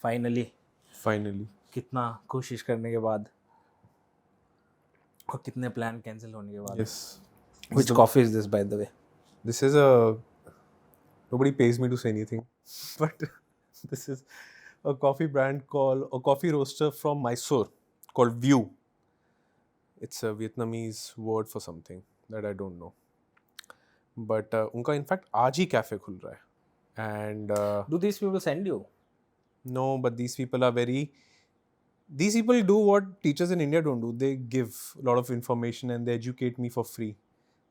Finally कितना कोशिश करने के बाद और कितने प्लान कैंसिल होने के बाद. yes. Which coffee is this, by the way? This is nobody pays me to say anything, but this is a coffee brand called a coffee roaster from Mysore called View. It's a Vietnamese word for something that I don't know. But उनका in fact आज ही cafe खुल रहा है. And Do these people send you? no, but these people are very. These people do what teachers in India don't do. They give a lot of information and they educate me for free.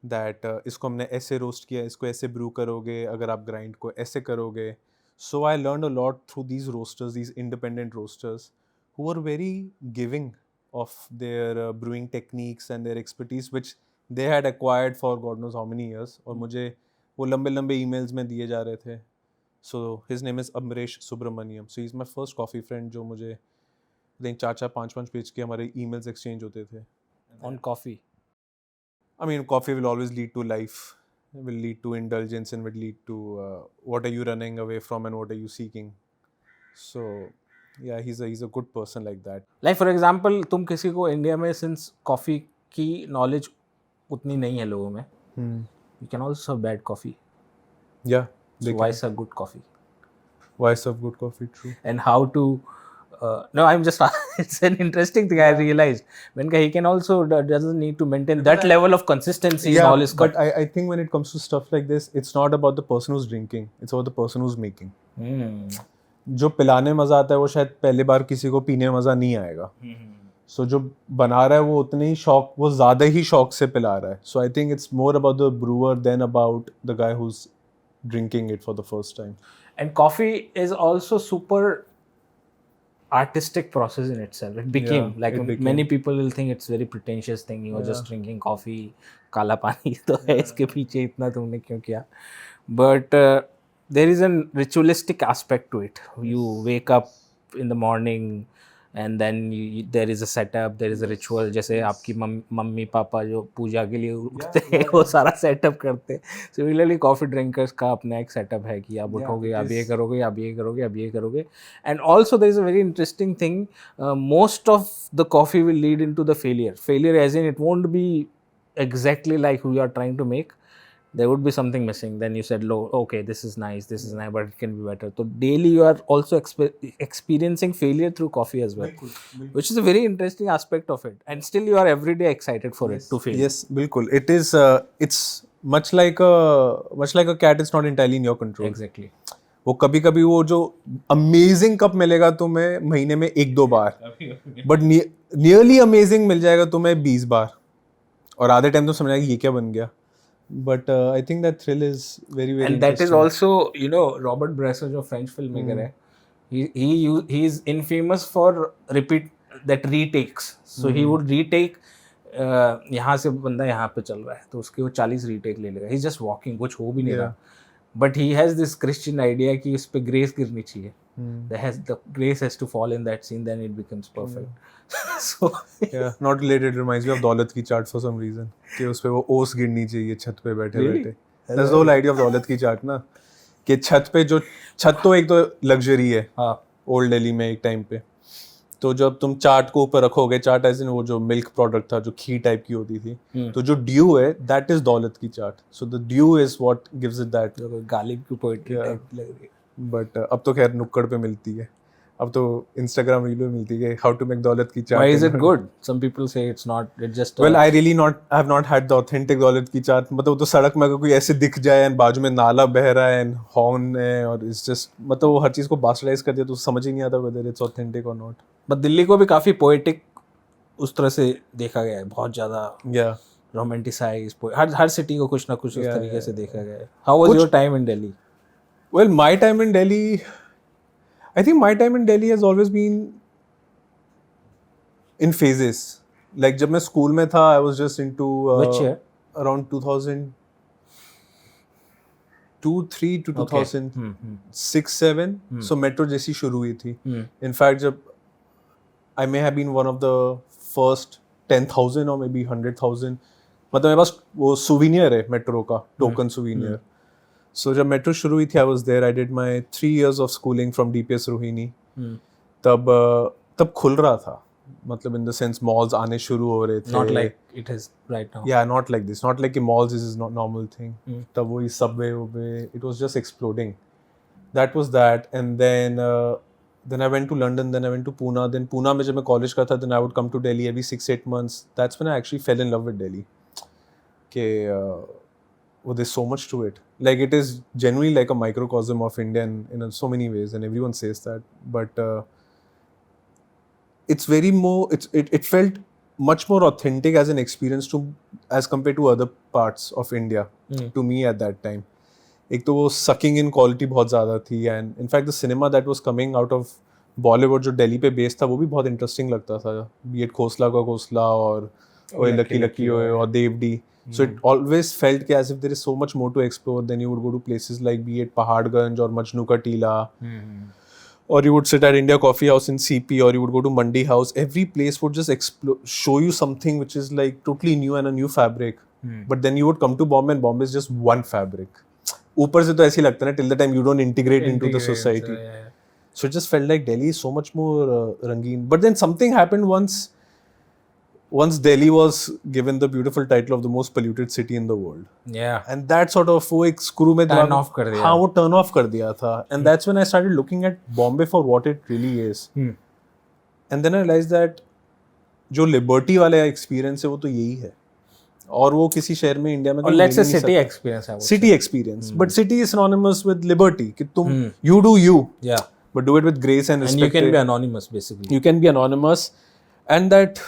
That इसको हमने ऐसे roast किया, इसको ऐसे Bru करोगे, अगर आप grind को ऐसे करोगे. So I learned a lot through these roasters, these independent roasters, who were very giving of their brewing techniques and their expertise, which they had acquired for God knows how many years. और मुझे वो लंबे लंबे emails में दिए जा रहे थे. So his name is Amresh Subramaniam. So he's my first coffee friend जो मुझे I think 4-5 पेज के हमारे emails exchange होते थे. On coffee? I mean, coffee will always lead to life, will lead to indulgence, and will lead to what are you running away from and what are you seeking. So, yeah, he's a good person like that. Like for example, तुम किसी को India में since coffee की knowledge उतनी नहीं है लोगों में, you can also serve bad coffee. Yeah. So why serve good coffee? Why serve good coffee? True. And how to no, I'm just it's an interesting thing I realized. When he can also doesn't need to maintain that level of consistency in all his cup. But I think when it comes to stuff like this, it's not about the person who's drinking, it's about the person who's making. जो पिलाने मजा आता है वो शायद पहली बार किसी को पीने मजा नहीं आएगा. So जो बना रहा है वो उतने ही शौक, वो ज़्यादा ही शौक से पिला रहा है. So I think it's more about the brewer than about the guy who's drinking it for the first time. And coffee is also super artistic process in itself. It became many people will think it's very pretentious thing. You are just drinking coffee, काला पानी तो है इसके पीछे इतना तुमने क्यों किया? But there is a ritualistic aspect to it. You wake up in the morning and then there is a setup, there is a ritual. जैसे आपकी मम्मी पापा जो पूजा के लिए उठते हैं वो सारा सेटअप करते हैं. Similarly, coffee drinkers का अपना एक सेटअप है कि आप उठोगे, आप ये करोगे, आप ये करोगे, आप ये करोगे. And also there is a very interesting thing. Most of the coffee will lead into the failure. Failure as in it won't be exactly like who you are trying to make. There would be something missing. Then you said, okay, this is nice, but it can be better. So daily you are also experiencing failure through coffee as well, which is a very interesting aspect of it. And still you are every day excited for it to fail. Yes, bilkul. It is. It's much like a cat. It's not entirely in your control. Exactly. वो कभी कभी वो जो amazing cup मिलेगा तुम्हें महीने में 1-2 बार, but nearly amazing मिल जाएगा तुम्हें 20 बार, और आधे टाइम तो समझ आएगा ये क्या बन गया. But I think that thrill is very, very and that is also, you know, Robert Bresson जो French filmmaker है, he is infamous for retakes. So he would retake यहाँ से बंदा यहाँ पे चल रहा है तो उसके वो 40 रीटेक ले लेगा. He's just walking, कुछ हो भी नहीं रहा, but he has this Christian idea कि इस पे grace गिरनी चाहिए. The grace has to fall in that scene, then it becomes perfect. So not related, reminds me of दौलत की चाट for some reason कि उस पे वो ओस गिरनी चाहिए छत पे बैठे बैठे. That's the whole idea of दौलत की चाट ना, कि छत पे जो छत तो एक तो लग्जरी है ओल्ड दिल्ली में एक टाइम पे, तो जब तुम चाट को ऊपर रखोगे, चाट ऐसे वो जो मिल्क प्रोडक्ट था जो खीर टाइप की होती थी, तो जो ड्यू है दैट इज दौलत की chaat. So the dew is what gives it that Ghalib की पोएट्री टाइप लग रही है. बट अब तो खैर नुक्कड़ पे मिलती है, अब तो इंस्टाग्राम रील में मिलती है हाउ टू मेक दौलत की चाट. Why is it good? Some people say it's not. It's just well, I have not had the authentic दौलत की चाट. मतलब तो सड़क में अगर कोई ऐसे दिख जाए एंड बाजू में नाला बह रहा है एंड हॉर्न है और इट्स जस्ट मतलब वो हर चीज को बास्टर्डाइज कर दिया तो समझ ही नहीं आता whether it's authentic or not. But Delhi को भी काफी पोएटिक उस तरह से देखा गया है, बहुत ज्यादा रोमांटिसाइज. हर सिटी को कुछ ना कुछ उस तरीके से देखा गया है. How was your time in Delhi? Well, my time in Delhi, I think my time in Delhi has always been in phases. Like जब मैं स्कूल में था, I was just into which year? Around 2002-3 to 2006-7. So metro जैसी शुरू हुई थी. In fact, जब I may have been one of the first 10,000 or maybe 100,000. मतलब मेरे पास वो souvenir है metro का, token souvenir. So जब मेट्रो शुरू हुई थी, I was there. I did my 3 years of schooling from DPS Rohini. तब खुल रहा था, मतलब in the sense malls आने शुरू हो रहे थे. Not like it is right now. Yeah, not like this. Not like कि malls is not normal thing. तब वही subway, it was just exploding. That was that, and then I went to London, then I went to Pune. Then Pune में जब मैं college का था, then I would come to Delhi every 6-8 months. That's when I actually fell in love with Delhi. Well, there's so much to it. Like it is genuinely like a microcosm of India in so many ways, and everyone says that. But it's very more. It felt much more authentic as an experience as compared to other parts of India to me at that time. एक तो वो sucking in quality बहुत ज़्यादा थी, and in fact the cinema that was coming out of Bollywood जो दिल्ली पे based था वो भी बहुत interesting लगता था. Be it खोसला का खोसला और लकी लकी और Dev.D. So it always felt as if there is so much more to explore. Then you would go to places like be it Paharganj or Majnu Ka Tila, or you would sit at India Coffee House in CP, or you would go to Mandi House. Every place would just show you something which is like totally new and a new fabric. But then you would come to Bombay, and Bombay is just one fabric. ऊपर से तो ऐसे ही लगता है ना, till the time you don't integrate into the society. So it just felt like Delhi is so much more rangeen. But then something happened once Delhi was given the beautiful title of the most polluted city in the world. Yeah. And that sort of वो एक screw में turn off कर दिया. हाँ, वो turn off कर दिया था. And that's when I started looking at Bombay for what it really is. And then I realized that जो liberty वाला experience है वो तो यही है. और वो किसी शहर में इंडिया में और let's say city experience है. City experience. But city is synonymous with liberty. कि तुम you do you. Yeah. But do it with grace and respect. And you can be anonymous basically. You can be anonymous. And that,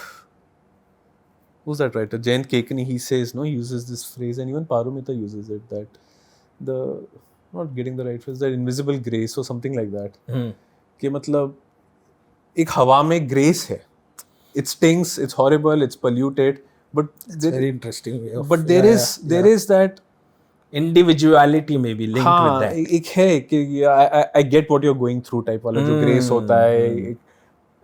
who's that writer? Jayant Kekani, he says, he uses this phrase, and even Parumita uses it, that not getting the right phrase, that invisible grace or something like that. कि मतलब एक हवा में grace है. It stinks, it's horrible, it's polluted, but it's very interesting way of, but there is that individuality maybe linked with that. एक है कि I get what you're going through type वाला जो grace होता है.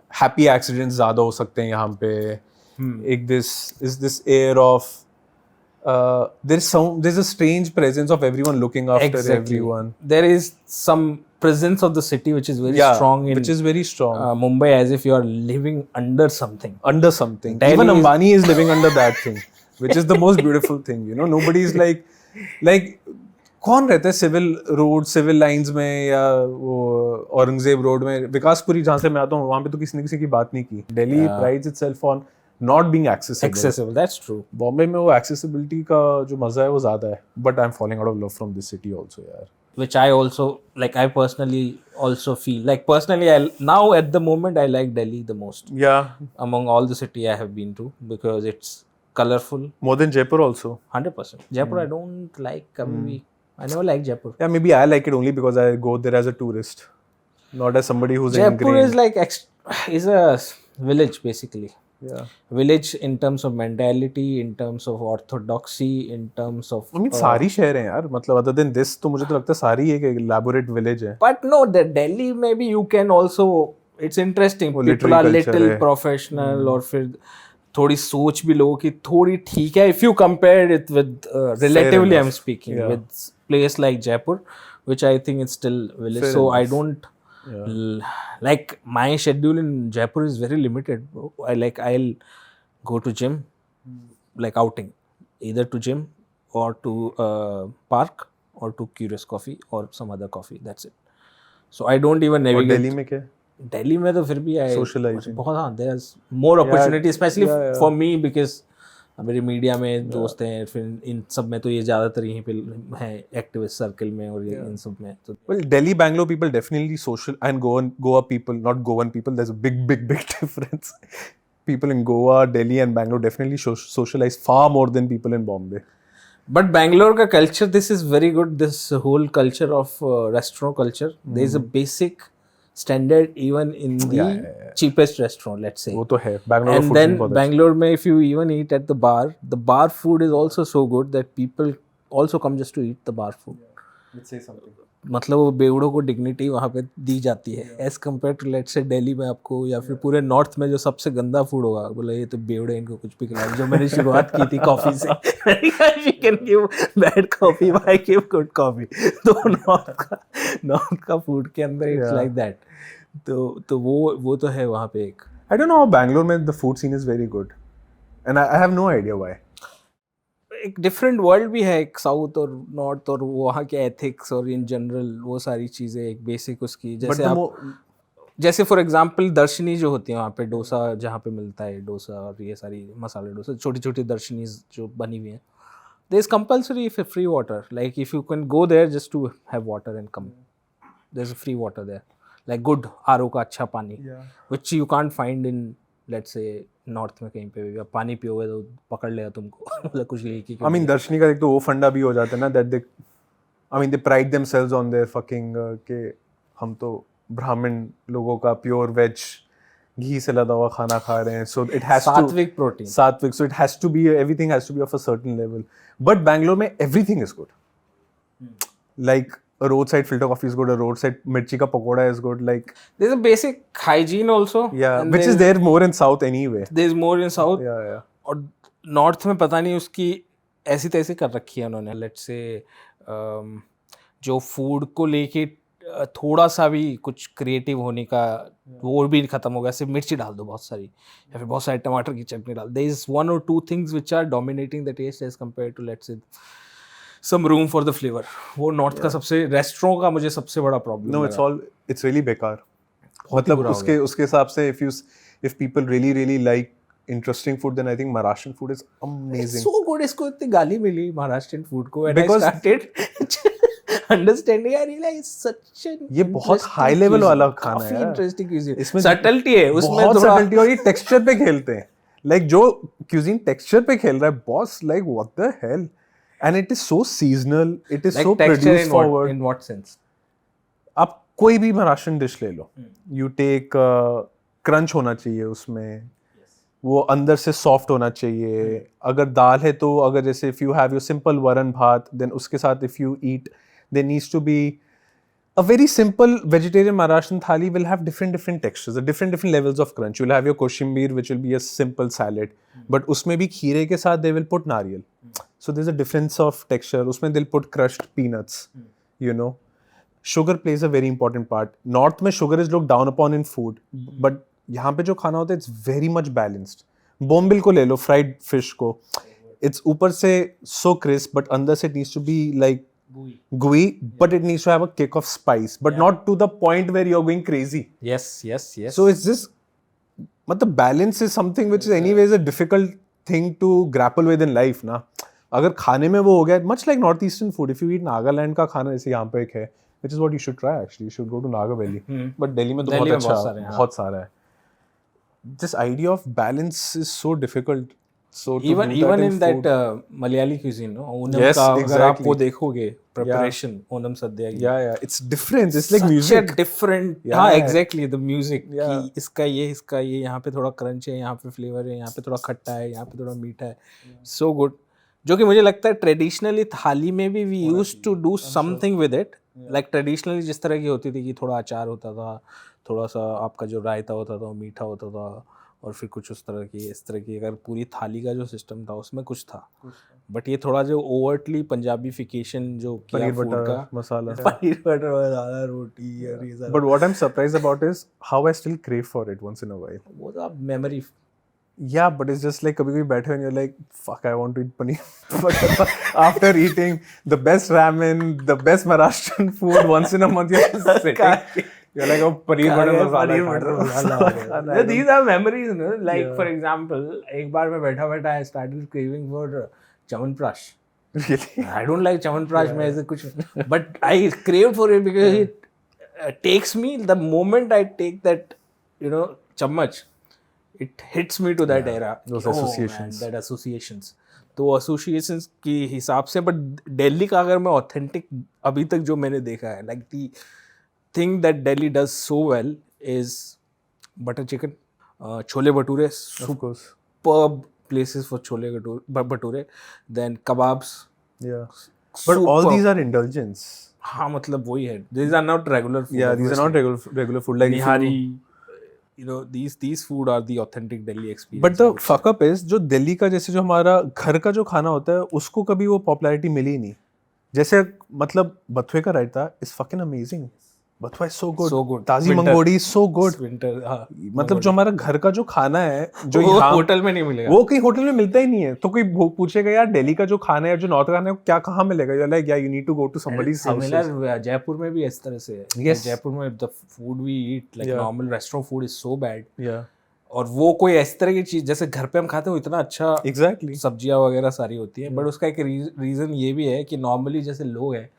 Happy accidents ज़्यादा हो सकते हैं यहाँ पे. एक this air of there's a strange presence of everyone looking after everyone. There is some presence of the city which is very strong. Which is very strong. Mumbai, as if you are living under something. Under something. Even Ambani is living under that thing, which is the most beautiful thing. Nobody is like कौन रहता है civil lines में या वो Aurangzeb road में. विकासपुरी जहाँ से मैं आता हूँ वहाँ पे तो किसी ने किसी की बात नहीं की. Delhi prides itself on not being accessible. That's true. Bombay में वो accessibility का जो मजा है वो ज़्यादा है. But I'm falling out of love from this city also, यार. Which I also like. I personally also feel like now at the moment I like Delhi the most. Yeah. Among all the city I have been to, because it's colorful. More than Jaipur also. 100%. Jaipur I don't like. I never liked Jaipur. Yeah, maybe I like it only because I go there as a tourist, not as somebody who's Jaipur is like is a village basically. Yeah. Village in terms of mentality, in terms of orthodoxy, in terms of. I mean, सारी शहर हैं यार. मतलब other than this, तो मुझे तो लगता है सारी एक elaborate village है. But no, the Delhi maybe you can also. It's interesting. People are little professional, और फिर थोड़ी सोच भी लोगों की थोड़ी ठीक है. If you compare it with relatively, I'm speaking with place like Jaipur, which I think is still village. Fair so enough. I don't. Like my schedule in Jaipur is very limited. I'll go to gym, like outing, either to gym or to park or to Curious Coffee or some other coffee. That's it. So I don't even navigate. और दिल्ली में क्या? दिल्ली में तो फिर भी Socializing. बहुत हाँ, there's more opportunity, especially for me because मेरे मीडिया में दोस्त हैं. फिर इन सब में तो ये ज़्यादातर यहीं पे हैं एक्टिविस्ट सर्कल में और ये इन सब में. तो Well, Delhi, Bangalore people definitely social, and Goa people, not Goan people. There's a big difference. People in Goa, Delhi, and Bangalore definitely socialize far more than people in Bombay. But Bangalore का culture, this is very good. This whole culture of restaurant culture. There is a basic standard even in the cheapest restaurant, let's say. वो तो है. Bangalore and then Bangalore में if you even eat at the bar food is also so good that people also come just to eat the bar food. Let's say something. मतलब वो बेवड़ों को dignity वहाँ पे दी जाती है एज कम्पेयर टू लेट्स से दिल्ली में आपको या फिर पूरे नॉर्थ में जो सबसे गंदा फूड होगा, बोले ये तो बेवड़े, इनको कुछ भी खिलाओ। जो मैंने शुरुआत की थी कॉफ़ी से, she can give bad coffee, I give good coffee. तो नॉर्थ का फूड के अंदर इट्स लाइक दैट। तो वो तो है वहाँ पे एक। I don't know how Bangalore में the food scene is very good, and I have no idea why. एक डिफरेंट वर्ल्ड भी है, एक साउथ और नॉर्थ, और वहाँ के एथिक्स और इन जनरल वो सारी चीज़ें एक बेसिक उसकी, जैसे जैसे फॉर एग्जांपल दर्शनी जो होती है वहाँ पे, डोसा जहाँ पे मिलता है, डोसा और ये सारी मसाले डोसा, छोटी छोटी दर्शनी जो बनी हुई हैं, there is compulsory free water, like if you can go there just to have water and come, there is free water there, like good RO का अच्छा पानी, which you can't find in let's say north में कहीं पे भी। आप पानी पियोगे तो पकड़ लेगा तुमको, मतलब कुछ लेके। I mean दर्शनी का एक तो वो फंडा भी हो जाता है ना, that they, I mean they pride themselves on their fucking के हम तो ब्राह्मण लोगों का प्योर वेज घी से लदा हुआ खाना खा रहे हैं, so it has to सात्विक प्रोटीन, सात्विक, so it has to be, everything has to be of a certain level. But Bangalore में everything is good. Like a roadside filter coffee is good, a roadside mirchi ka pakoda is good, like there's a basic hygiene also, yeah, which is there more in south anyway. There's more in south. Yeah. और north में पता नहीं उसकी ऐसी तैसी कर रखी है उन्होंने, लेट्स से जो फूड को लेके थोड़ा सा भी कुछ क्रिएटिव होने का वो भी खत्म हो गया। सिर्फ मिर्ची डाल दो बहुत सारी, या फिर बहुत सारे टमाटर की चटनी डाल, देयर इज वन और two things which are dominating the taste as compare to let's say some room for the flavor. वो नॉर्थ का सबसे रेस्टोरेंट का मुझे सबसे बड़ा प्रॉब्लम। No, it's really बेकार। मतलब उसके हिसाब से if people really like interesting food, then I think Maharashtrian food is amazing. It's so good. इसको इतनी गाली मिली Maharashtrian food को, and I started understanding, I realized such an ये बहुत high level वाला खाना है, काफी interesting cuisine, इसमें subtlety है उसमें, बहुत थोड़ा subtlety, और ये texture पे खेलते हैं, like जो cuisine texture पे खेल रहा है boss, like what the hell. And it is so seasonal, it is like so produce forward. In what sense? आप कोई भी महाराष्ट्रन डिश ले लो, you take क्रंच होना चाहिए उसमें, वो अंदर से सॉफ्ट होना चाहिए। अगर दाल है तो अगर जैसे if you have your simple वरण भात, then उसके साथ if you eat, there needs to be a very simple vegetarian Maharashtrian thali will have different textures, different levels of crunch. You will have your koshimir, which will be a simple salad, but उसमें भी खीरे के साथ they will put नारियल, so there's a difference of texture. उसमें they'll put crushed peanuts, you know. Sugar plays a very important part. North में sugar is looked down upon in food, but यहाँ पे जो खाना होता है it's very much balanced. Bombil को ले लो, fried fish को, it's ऊपर से so crisp, but अंदर से it needs to be like gooey, but it needs to have a kick of spice, but not to the point where you're going crazy. Yes. So it's just, but the balance is something which is anyways a difficult thing to grapple with in life ना. अगर खाने में वो हो गया, much like northeastern food, if you eat Nagaland का खाना, जैसे यहाँ पे एक है, which is what you should try actually, you should go to Naga Valley, but Delhi में तो बहुत अच्छा, बहुत सारा है. This idea of balance is so difficult. So even in that Malayali cuisine, no? Onam yes, का exactly. अगर आप वो देखोगे preparation, Onam Sadhya की, yeah, it's different. It's like such music. a different, Yeah. हाँ exactly, the music, Yeah. कि इसका ये यहाँ पे थोड़ा क्रंच है, यहाँ पे फ्लेवर है, यहाँ पे थोड़ा खट्टा है, यहाँ पे थोड़ा मीठा है, so good. जो कि मुझे लगता है ट्रेडिशनली थाली में भी we used to do something with it, like traditionally जिस तरह की होती थी कि थोड़ा अचार होता था, थोड़ा सा आपका जो रायता होता था मीठा होता था, और फिर कुछ उस तरह की इस तरह की, अगर पूरी थाली का जो सिस्टम था उसमें कुछ था, बट ये थोड़ा जो ओवर्टली पंजाबीफिकेशन जो पनीर बटर मसाला, पनीर बटर मसाला, रोटी और ये सब. But what I'm surprised about is how I still crave for it once in a while. वो तो आप memory. Yeah, but it's just like कभी-कभी बैठे and you're like, fuck, I want to eat paneer butter. After eating the best ramen, the best Maharashtrian food, once in a month you're just sitting. You're like, oh, paneer butter masala. These are memories, no? Like for example, एक बार मैं बैठा I started craving for Chyawanprash. Really? I don't like Chyawanprash में ऐसे कुछ, but I craved for it because it takes me, the moment I take that, you know, chammach, it hits me to that era. Those associations. Man, that associations. तो associations की हिसाब से, but Delhi का अगर मैं authentic अभी तक जो मैंने देखा है, like the thing that Delhi does so well is butter chicken, chole bhature, superb places for chole bhature, then kebabs. Yeah. But all these are indulgence. हाँ मतलब वही है, these are not regular food. Yeah, these are not regular food. Like if Nihari, you- these food are the authentic Delhi experience. But the fuck up is जो दिल्ली का जैसे जो हमारा घर का जो खाना होता है उसको कभी वो पॉपुलैरिटी मिली ही नहीं. जैसे मतलब बथुए का रायता is fucking amazing. बथुआ is so good. So good. ताजी Winter. Mangodi is so good. Winter, हाँ. मतलब जो हमारा घर का जो खाना है जो वो यहाँ होटल में नहीं मिलेगा. वो कहीं होटल में मिलता ही नहीं है. तो कोई पूछेगा यार दिल्ली का जो खाना है जो नॉर्थ का खाना है क्या कहाँ मिलेगा? You're like yeah you need to go to somebody's house. Similar Jaipur में भी इस तरह से है. Yes. जयपुर में the food we eat like Yeah. normal restaurant food is so bad. Yeah. और वो कोई इस तरह की चीज जैसे घर पे हम खाते हैं वो इतना अच्छा Exactly. सब्जियां वगैरह सारी होती है. बट उसका एक रीजन ये भी है कि नॉर्मली जैसे लोग हैं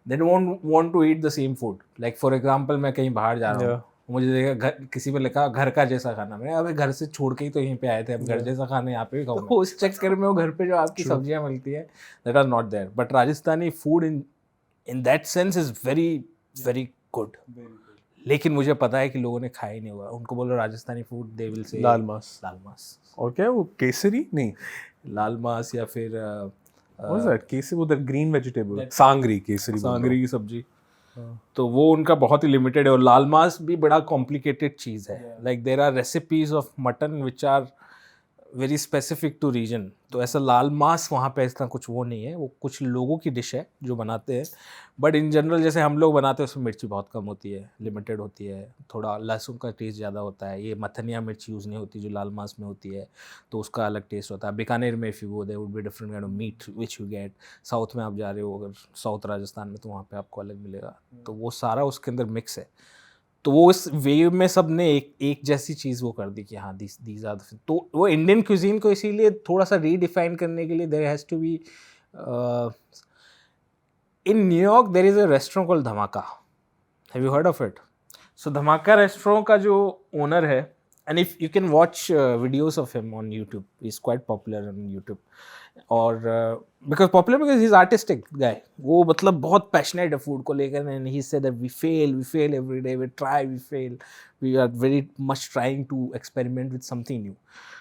they don't want to eat the same food. Like for example मैं कहीं बाहर जा रहा हूँ, मुझे देखा घर किसी पे लिखा घर का जैसा खाना, मैं अबे घर से छोड़ के ही तो यहीं पे आए थे, अब घर जैसा खाना यहाँ पे भी खाऊंगा. उस चक्कर में वो घर पे जो आपकी सब्जियां मिलती है that are not there. But Rajasthani food in that sense is very good. लेकिन मुझे पता है कि लोगों ने खाया ही नहीं होगा. उनको बोलो Rajasthani food they will say लाल मांस. और क्या वो केसरी नहीं लाल मांस या फिर What is that? केसरी वो that green vegetable. सांगरी केसरी. सांगरी की सब्जी. तो वो उनका बहुत ही लिमिटेड है. और लाल मांस भी बड़ा कॉम्प्लिकेटेड चीज़ है. Like there are recipes of mutton which are very specific to region. तो ऐसा लाल मांस वहाँ पे इतना कुछ वो नहीं है. वो कुछ लोगों की डिश है जो बनाते हैं. बट इन जनरल जैसे हम लोग बनाते हैं उसमें मिर्ची बहुत कम होती है, लिमिटेड होती है, थोड़ा लहसुन का टेस्ट ज़्यादा होता है. ये मथनिया मिर्च यूज़ नहीं होती जो लाल मांस में होती है, तो उसका अलग टेस्ट होता है. बीकानेर में if you go there would be different kind of meat which you get. South में आप जा रहे हो अगर साउथ राजस्थान में तो वहाँ पे आपको अलग मिलेगा. तो वो सारा उसके अंदर मिक्स है. तो वो इस वे में सब ने एक जैसी चीज़ वो कर दी कि हाँ दीज आर. तो वो इंडियन क्यूजीन को इसीलिए थोड़ा सा रीडिफाइन करने के लिए there has to be. In New York there is a restaurant called Dhamaka. Have you heard of it? So Dhamaka restaurant का जो ओनर है, and if you can watch videos of him on YouTube, he is quite popular on YouTube. और because he is artistic guy. वो मतलब बहुत passionate है food को लेकर. And he said that we fail every day, we try, we fail, we are very much trying to experiment with something new.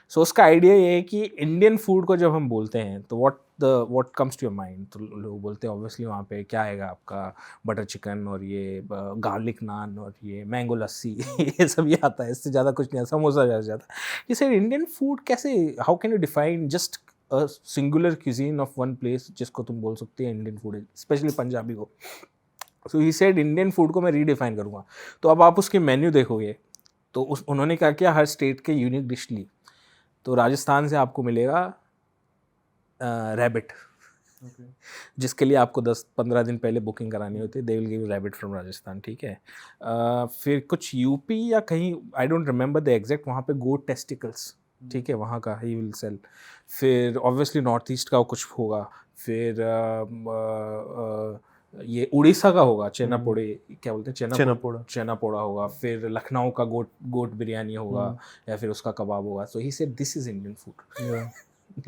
So उसका idea ये है कि इंडियन फूड को जब हम बोलते हैं तो what comes to your mind. तो लोग बोलते हैं ऑब्वियसली वहाँ पे क्या आएगा आपका बटर चिकन और ये गार्लिक नान और ये मैंगो लस्सी ये सब ये आता है. इससे ज़्यादा कुछ नहीं. समोसा ज़्यादा. ये सर इंडियन फूड कैसे, how can you define just a singular cuisine of one place जिसको तुम बोल सकते हैं इंडियन फूड है, स्पेशली पंजाबी को. सो ही सेड इंडियन फूड को मैं रीडिफाइन करूँगा. तो अब आप उसके मेन्यू देखोगे तो उन्होंने क्या किया, हर स्टेट के यूनिक डिश ली. तो राजस्थान से आपको मिलेगा रैबिट, जिसके लिए आपको 10-15 दिन पहले बुकिंग करानी होती है. They will give you rabbit from Rajasthan. ठीक है. फिर कुछ यूपी या कहीं I don't remember the exact, वहाँ पे गोट टेस्टिकल्स, ठीक है, वहाँ का ही विल सेल. फिर ऑब्वियसली नॉर्थ ईस्ट का कुछ होगा. फिर ये उड़ीसा का होगा चेना पोड़े, क्या बोलते हैं चेना पोड़ा होगा. फिर लखनऊ का गोट बिरयानी होगा या फिर उसका कबाब होगा. So he said this is Indian food,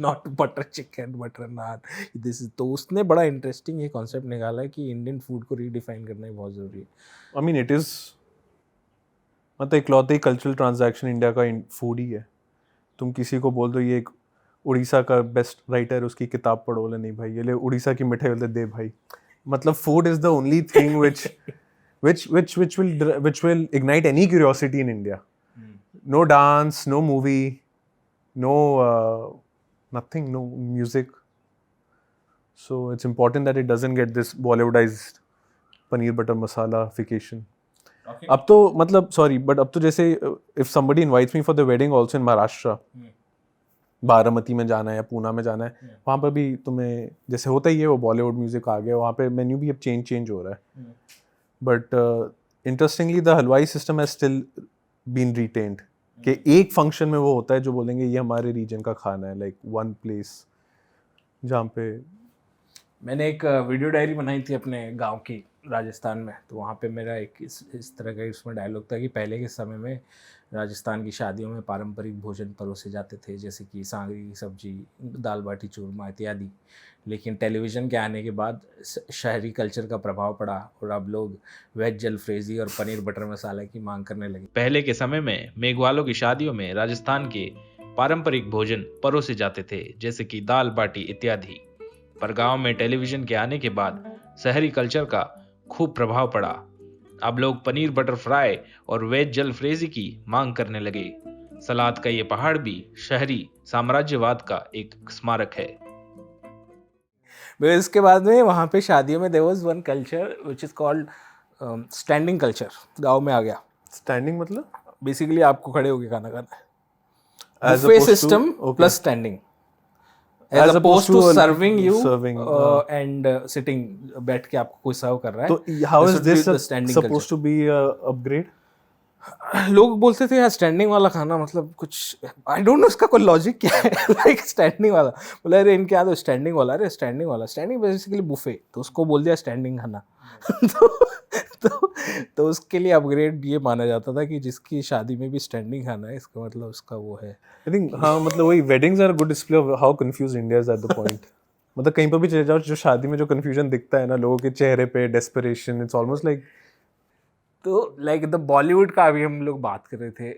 not butter chicken, butter naan, this is. तो उसने बड़ा इंटरेस्टिंग ये कॉन्सेप्ट निकाला है कि इंडियन फूड को रीडिफाइन करना ही बहुत ज़रूरी है. आई मीन इट इज़ मतलब इकलौते कल्चरल ट्रांजैक्शन इंडिया का फूड ही है. तुम किसी को बोल दो ये एक उड़ीसा का बेस्ट राइटर उसकी किताब पढ़ो, बोले नहीं भाई ये ले उड़ीसा की मिठाई, बोलते दे भाई. मतलब food is the only thing which will ignite any curiosity in India. No dance, no movie, no nothing, no music. So it's important that it doesn't get this Bollywoodized paneer butter masala-fication. Okay. अब तो मतलब sorry but अब तो जैसे if somebody invites me for the wedding also in Maharashtra, Baramati में जाना है या पूना में जाना है, वहाँ पर भी तुम्हें जैसे होता ही है वो बॉलीवुड म्यूजिक आ गया, वहाँ पे मेन्यू भी अब चेंज हो रहा है. But interestingly the halwai system has still been retained कि एक फंक्शन में वो होता है जो बोलेंगे ये हमारे रीजन का खाना है, लाइक वन प्लेस जहाँ पे. मैंने एक वीडियो डायरी बनाई थी अपने गांव की राजस्थान में. तो वहाँ पे मेरा एक इस तरह का इसमें डायलॉग था कि पहले के समय में राजस्थान की शादियों में पारंपरिक भोजन परोसे जाते थे, जैसे कि सांगरी की सब्जी, दाल बाटी चूरमा इत्यादि. लेकिन टेलीविज़न के आने के बाद शहरी कल्चर का प्रभाव पड़ा और अब लोग वेज जलफ्रेजी और पनीर बटर मसाला की मांग करने लगे. पहले के समय में मेघवालों की शादियों में राजस्थान के पारंपरिक भोजन परोसे जाते थे, जैसे कि दाल बाटी इत्यादि. पर गांव में टेलीविज़न के आने के बाद शहरी कल्चर का खूब प्रभाव पड़ा। अब लोग पनीर बटर फ्राई और वेज जलफ्रेजी की मांग करने लगे। सलाद का ये पहाड़ भी शहरी साम्राज्यवाद का एक स्मारक है। इसके बाद में वहाँ पे शादियों में there was one culture which is called standing culture, गाँव में आ गया। स्टैंडिंग मतलब बेसिकली आपको खड़े होके खाना खाना है, As buffet opposed to- system okay. Plus standing, As as opposed oppose to to a- serving you serving, and sitting, बैठ के आपको कोई सर्व कर रहा है। तो how This is would be this the standing supposed to be a upgrade? लोग बोलते थे यार स्टैंडिंग वाला खाना मतलब कुछ, आई डोंट नो इसका कोई लॉजिक क्या है। लाइक स्टैंडिंग वाला, बोला अरे इनके यहाँ तो स्टैंडिंग वाला, अरे स्टैंडिंग वाला, स्टैंडिंग बेसिकली बुफे, तो उसको बोल दिया स्टैंडिंग खाना। तो उसके लिए अपग्रेड ये माना जाता था कि जिसकी शादी में भी स्टैंडिंग खाना है, इसका मतलब उसका वो है। I think हाँ मतलब वही weddings are a good display of how confused India is at the point. मतलब कहीं पर भी चले जाओ, जो शादी में जो confusion दिखता है ना लोगों के चेहरे पे, desperation, it's almost like तो लाइक द बॉलीवुड का अभी हम लोग बात कर रहे थे,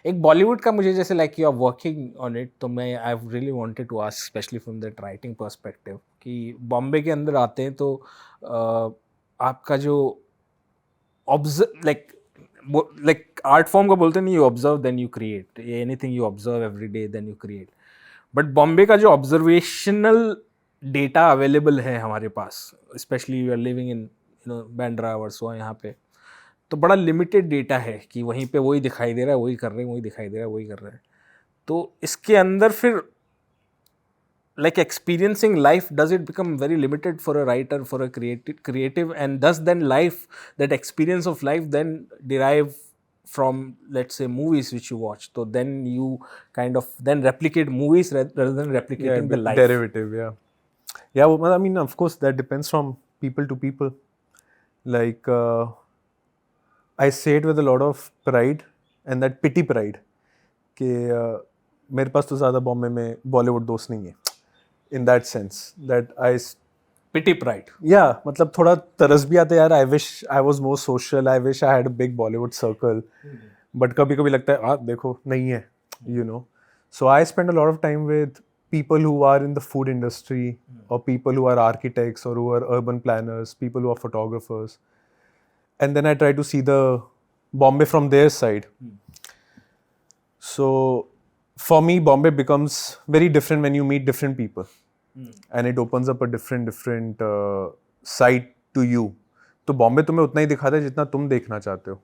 एक बॉलीवुड का मुझे जैसे like you are working on it, तो मैं I really wanted to ask specially from that writing perspective कि बॉम्बे के अंदर आते हैं तो आपका जो ऑब्जर्व लाइक आर्ट फॉर्म का बोलते नहीं, you observe then you create, anything you observe every day then you create, but Bombay का जो ऑब्जर्वेशनल डेटा अवेलेबल है हमारे पास, specially you are living in Bandra Versova यहाँ पे, तो बड़ा लिमिटेड डेटा है कि वहीं पे वही दिखाई दे रहा है, वही कर रहे हैं, वही दिखाई दे रहा है, वही कर रहे हैं। तो इसके अंदर फिर like experiencing life, does it become very limited for a writer, for a creative, and does then life, that experience of life then derive from, let's say, movies which you watch, so then you kind of then replicate movies rather than replicating the life. derivative, yeah well, I mean of course that depends from people to people. Like I say it with a lot of pride and that pity pride कि मेरे पास तो ज़्यादा बॉम्बे में बॉलीवुड दोस्त नहीं है, in that sense that Pity pride. yeah मतलब थोड़ा तरस भी आता है यार, I wish I was more social, I wish I had a big Bollywood circle, but कभी कभी लगता है देखो नहीं है, you know. So I spend a lot of time with people who are in the food industry or people who are architects or who are urban planners, people who are photographers, and then I try to see the Bombay from their side. So for me Bombay becomes very different when you meet different people. And it opens up a different side to you. तो बॉम्बे तुम्हें उतना ही दिखाता है जितना तुम देखना चाहते हो,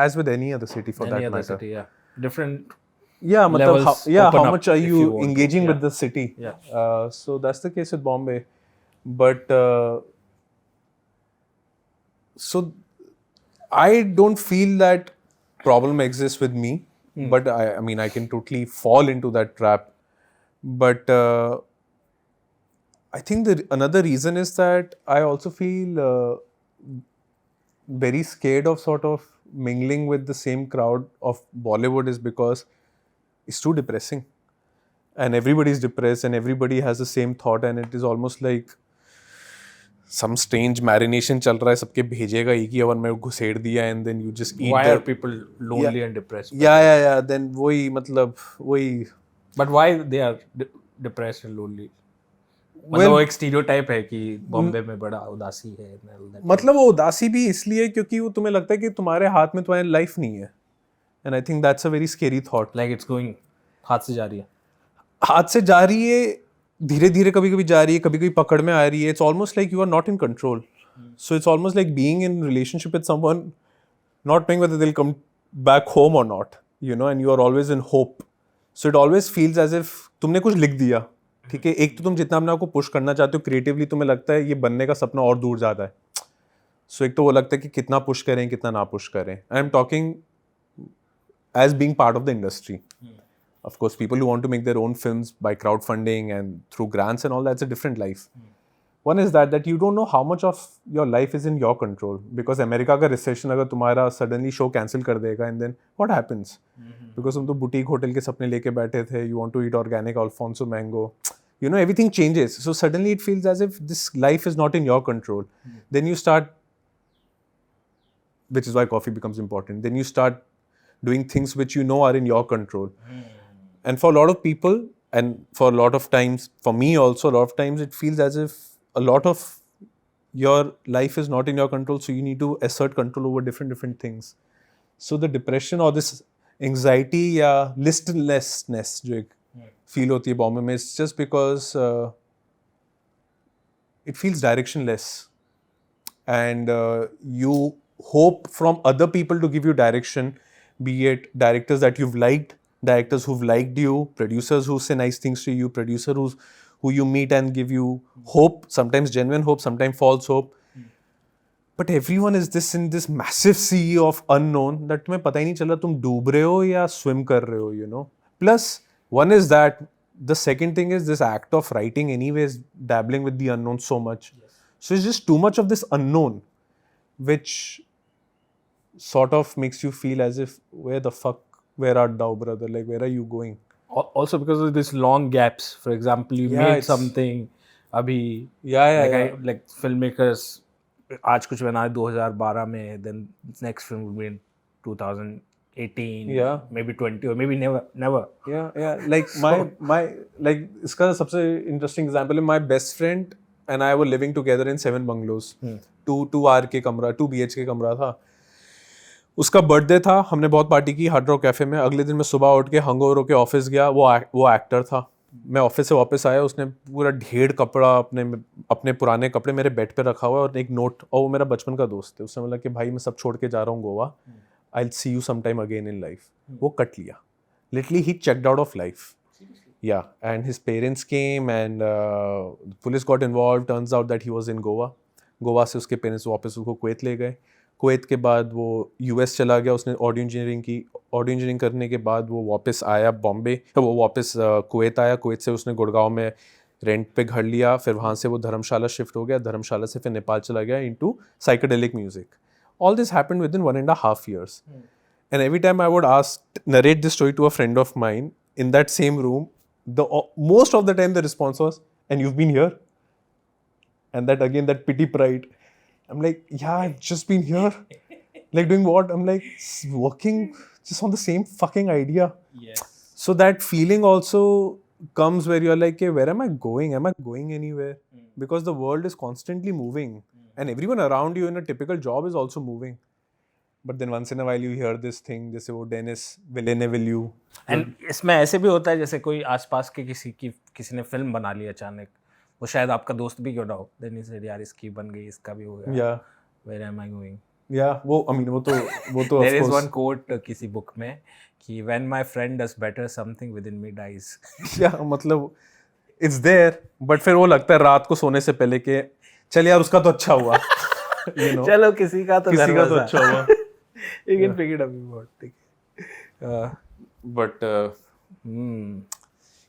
as with any other city for that matter. City, yeah. Different Yeah, मतलब levels how open up much are if you want to. engaging Yeah. with the city? Yeah. So that's the case with Bombay. But so I don't feel that problem exists with me, but I mean I can totally fall into that trap. But I think another reason is that I also feel very scared of sort of mingling with the same crowd of Bollywood, is because it's too depressing. And everybody is depressed and everybody has the same thought, and it is almost like some strange marination चल रहा है, सबके भेजेगा एक ही oven में घुसेड़ दिया, and then you just eat why the, are people lonely and depressed? yeah then वही मतलब वही But why they are depressed and lonely? मतलब Well- वो एक स्टीरियोटाइप है कि बॉम्बे में बड़ा उदासी है, मतलब वो उदासी भी इसलिए क्योंकि वो तुम्हें लगता है कि तुम्हारे हाथ में तुम्हारी लाइफ नहीं है, and I think that's a very scary thought. Like it's going, हाथ से जा रही है. हाथ से जा रही है, धीरे धीरे कभी कभी जा रही है, कभी कभी पकड़ में आ रही है. It's almost like you are not in control. So it's almost like being in relationship with someone, not knowing whether they'll come back home or not, you know, and you are always in hope. So it always feels as if तुमने कुछ लिख दिया, ठीक है. एक तो तुम जितना अपने आप को पुश करना चाहते हो क्रिएटिवली, तुम्हें लगता है ये बनने का सपना और दूर जाता है. सो एक तो वो लगता है कि कितना पुश करें कितना ना पुश करें. I am talking as being part of the industry. Of course, people who want to make their own films by crowdfunding and through grants and all, that's a different life. One is that you don't know how much of your life is in your control, because America का recession अगर तुम्हारा suddenly show cancel कर देगा, and then what happens? Because तुम तो boutique hotel के सपने लेके बैठे थे, you want to eat organic Alfonso mango, you know, everything changes. So suddenly it feels as if this life is not in your control. Then you start, which is why coffee becomes important. Then you start doing things which you know are in your control. And for a lot of people, and for a lot of times, for me also, a lot of times it feels as if a lot of your life is not in your control, so you need to assert control over different things. So the depression or this anxiety या listlessness जो एक feel होती है बॉम्बे में, it's just because it feels directionless, and you hope from other people to give you direction, be it directors that you've liked, directors who've liked you, producers who say nice things to you, who you meet and give you hope, sometimes genuine hope, sometimes false hope. But everyone is in this massive sea of unknown that तुम्हें पता ही नहीं चला तुम डूब रहे हो या swim कर रहे हो, you know. Plus, one is that. The second thing is this act of writing anyways, dabbling with the unknown so much. Yes. So it's just too much of this unknown, which sort of makes you feel as if, where art thou, brother? Like, where are you going? Also because of these long gaps. For example, you made something abhi, like filmmakers aaj kuch bana 2012 mein, then next film will be in 2018, maybe 20, or maybe never. Like my like iska sabse interesting example is my best friend and I were living together in 7 bungalows. 2 RK कमरा, 2 BHK कमरा था. उसका birthday था, हमने बहुत party की hard rock cafe में. अगले दिन मैं सुबह उठ के हंगओवर होके ऑफिस गया. वो एक्टर था. मैं ऑफिस से वापस आया, उसने पूरा ढेर कपड़ा अपने पुराने कपड़े मेरे बेड पे रखा हुआ है और एक नोट, और वो मेरा बचपन का दोस्त है. उसने बोला कि भाई मैं सब छोड़ के जा रहा हूँ Goa, I will see you sometime again in life. वो कट लिया. Literally he checked out of life. Yeah, and his parents came and police got involved. Turns out that he was in Goa. Goa से उसके parents वापस उसको Kuwait ले गए. Kuwait के बाद वो यूएस चला गया. उसने ऑडियो इंजीनियरिंग करने के बाद वो वापस आया बॉम्बे. वो वापस कुवैत आया. कुवैत से उसने गुड़गांव में रेंट पे घर लिया. फिर वहाँ से वो धर्मशाला शिफ्ट हो गया. धर्मशाला से फिर नेपाल चला गया into psychedelic music. All this happened within 1.5 years. And every time I would narrate this story to a friend of mine in that same room, most of the time the response was, and you've been here? And that again, that pity pride. I'm like, yeah, I've just been here. Like doing what? I'm like, working just on the same fucking idea. Yes. So that feeling also comes where you're like, hey, where am I going? Am I going anywhere? Because the world is constantly moving. And everyone around you in a typical job is also moving. But then once in a while you hear this thing, जैसे वो Denis Villeneuve. And इसमें ऐसे भी होता है जैसे कोई आसपास के किसी ने फिल्म बना ली अचानक, वो शायद आपका दोस्त भी क्यों ना हो, then he said यार इसकी बन गई, इसका भी हो गया. Yeah. Where am I going? Yeah, वो तो There is one quote किसी book में कि when my friend does better, something within me dies. Yeah, मतलब it's there, but फिर वो लगता है रात को सोने से पहले कि चल यार उसका तो अच्छा हुआ. You know? चलो किसी का तो अच्छा हुआ. You can pick it up if you want. But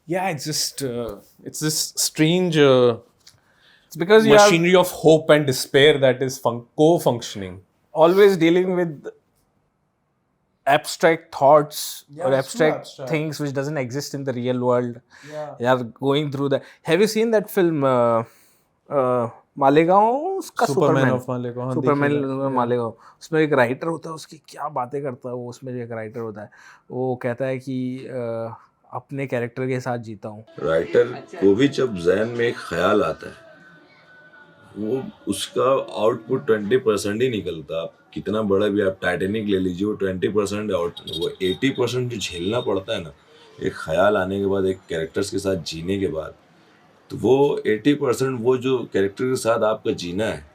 yeah, it's just it's this strange it's because you machinery of hope and despair that is co-functioning. Always dealing with abstract thoughts or abstract things which doesn't exist in the real world. You are going through that. Have you seen that film Malegaon? उसका Superman of Malegaon. Superman Malegaon. उसमें एक writer होता है, उसकी क्या बातें करता है वो. उसमें एक राइटर होता है, वो कहता है कि अपने कैरेक्टर के साथ जीता हूँ. राइटर को भी जब ज़हन में एक ख्याल आता है, वो उसका आउटपुट 20% ही निकलता. आप कितना बड़ा भी आप टाइटैनिक ले लीजिए, वो 20% आउट, वो 80% जो झेलना पड़ता है ना एक ख्याल आने के बाद, एक कैरेक्टर्स के साथ जीने के बाद, तो वो 80% वो जो कैरेक्टर के साथ आपका जीना है,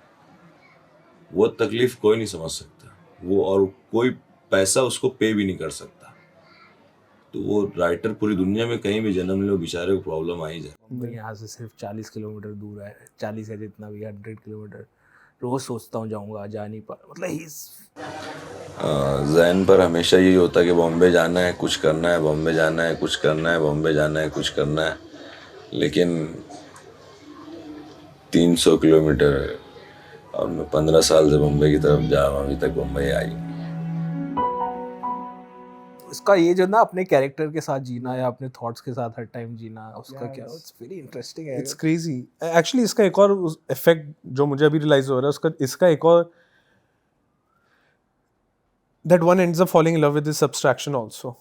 वो तकलीफ कोई नहीं समझ सकता. वो और कोई पैसा उसको पे भी नहीं कर सकता. तो वो राइटर पूरी दुनिया में कहीं भी जन्म ले, बेचारे को प्रॉब्लम आ ही जाए. यहाँ से सिर्फ 40 किलोमीटर दूर है, 40 है जितना भी, 100 किलोमीटर. रोज सोचता हूँ जाऊँगा, जा नहीं पा. मतलब ज़हन पर हमेशा यही होता है कि बॉम्बे जाना है, कुछ करना है, बॉम्बे जाना है, कुछ करना है, बॉम्बे जाना है, कुछ करना है. लेकिन 300 किलोमीटर और मैं 15 साल से बॉम्बे की तरफ जा रहा हूँ, अभी तक बॉम्बे आई. उसका ये जो ना अपने कैरेक्टर के साथ जीना या अपने थॉट्स के साथ हर टाइम जीना, उसका क्या, इट्स वेरी इंटरेस्टिंग है. It's crazy. एक्चुअली इसका एक और इफेक्ट जो मुझे अभी रियलाइज हो रहा है, इसका एक और, that one ends up falling in love with this abstraction also.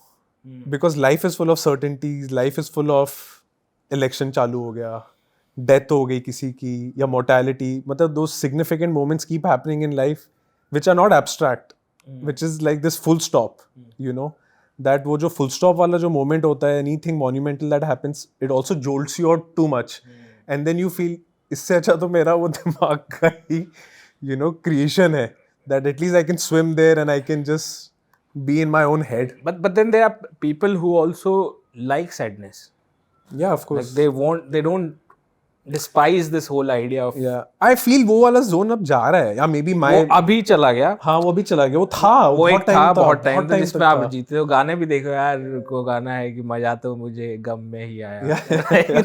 Because life is full of certainties, life is full of election चालू हो गया, डेथ हो गई किसी की या मोर्टैलिटी, मतलब दो significant moments keep happening in life which are not abstract, which is like this full stop, you know, that वो जो फुल स्टॉप वाला जो मोमेंट होता है, anything monumental that happens, it also jolts you out too much, and then you feel इससे अच्छा तो मेरा वो दिमाग का ही you know creation है, that at least I can swim there and I can just be in my own head. But then there are people who also like sadness. Yeah, of course. Like they don't despise this whole idea of. Yeah, I feel वो वाला zone अब जा रहा है, या maybe my वो अभी चला गया. हाँ वो भी चला गया, वो था वो एक था बहुत टाइम time जिसमें तक आप था. जीते हो. गाने भी देखो यार, को गाना है कि मजा तो मुझे गम में ही आया.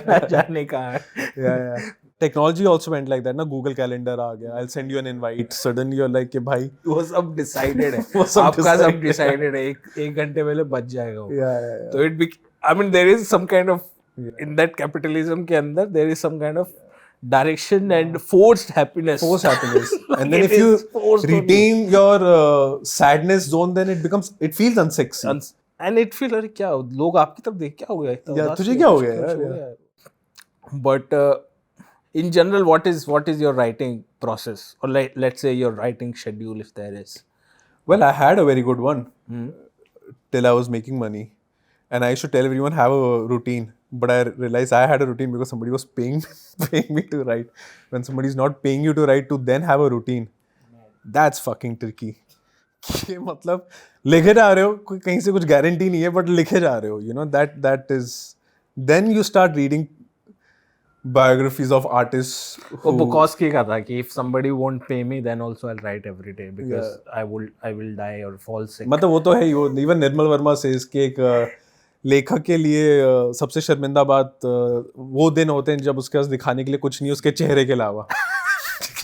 ना जाने का. Yeah. Technology also went like that ना, Google Calendar आ गया, I'll send you an invite, suddenly you're like कि भाई वो सब डिसाइडेड है. वो सब आपका सब decided डिसाइडेड है. एक घंटे पहले बच जाएगा वो. yeah. तो I mean there is some kind of in that capitalism के अंदर there is some kind of direction and forced happiness. Forced happiness. And then It if you is forced on retain your sadness zone, then it feels unsexy. And it feel अरे क्या लोग आपकी तरफ देख क्या हो गया इतना Yeah, उदास तुझे क्यों? क्या हो गया कुछ यार? हो गया? But in general, what is your writing process, or like let's say your writing schedule if there is? Well, I had a very good one till I was making money, and I used to tell everyone have a routine. But I realized I had a routine because somebody was paying me to write. When somebody is not paying you to write, to then have a routine, that's fucking tricky. कि मतलब लिखे जा रहे हो, कोई कहीं से कुछ गारंटी नहीं है, बट लिखे जा रहे हो, you know, that is, then you start reading biographies of artists वो who, Bukowski का था कि if somebody won't pay me, then also I'll write every day because I will die or fall sick. मतलब वो तो है ही, वो even Nirmal Verma से इसके एक लेखक के लिए सबसे शर्मिंदा बात वो दिन होते हैं जब उसके पास दिखाने के लिए कुछ नहीं, उसके चेहरे के अलावा.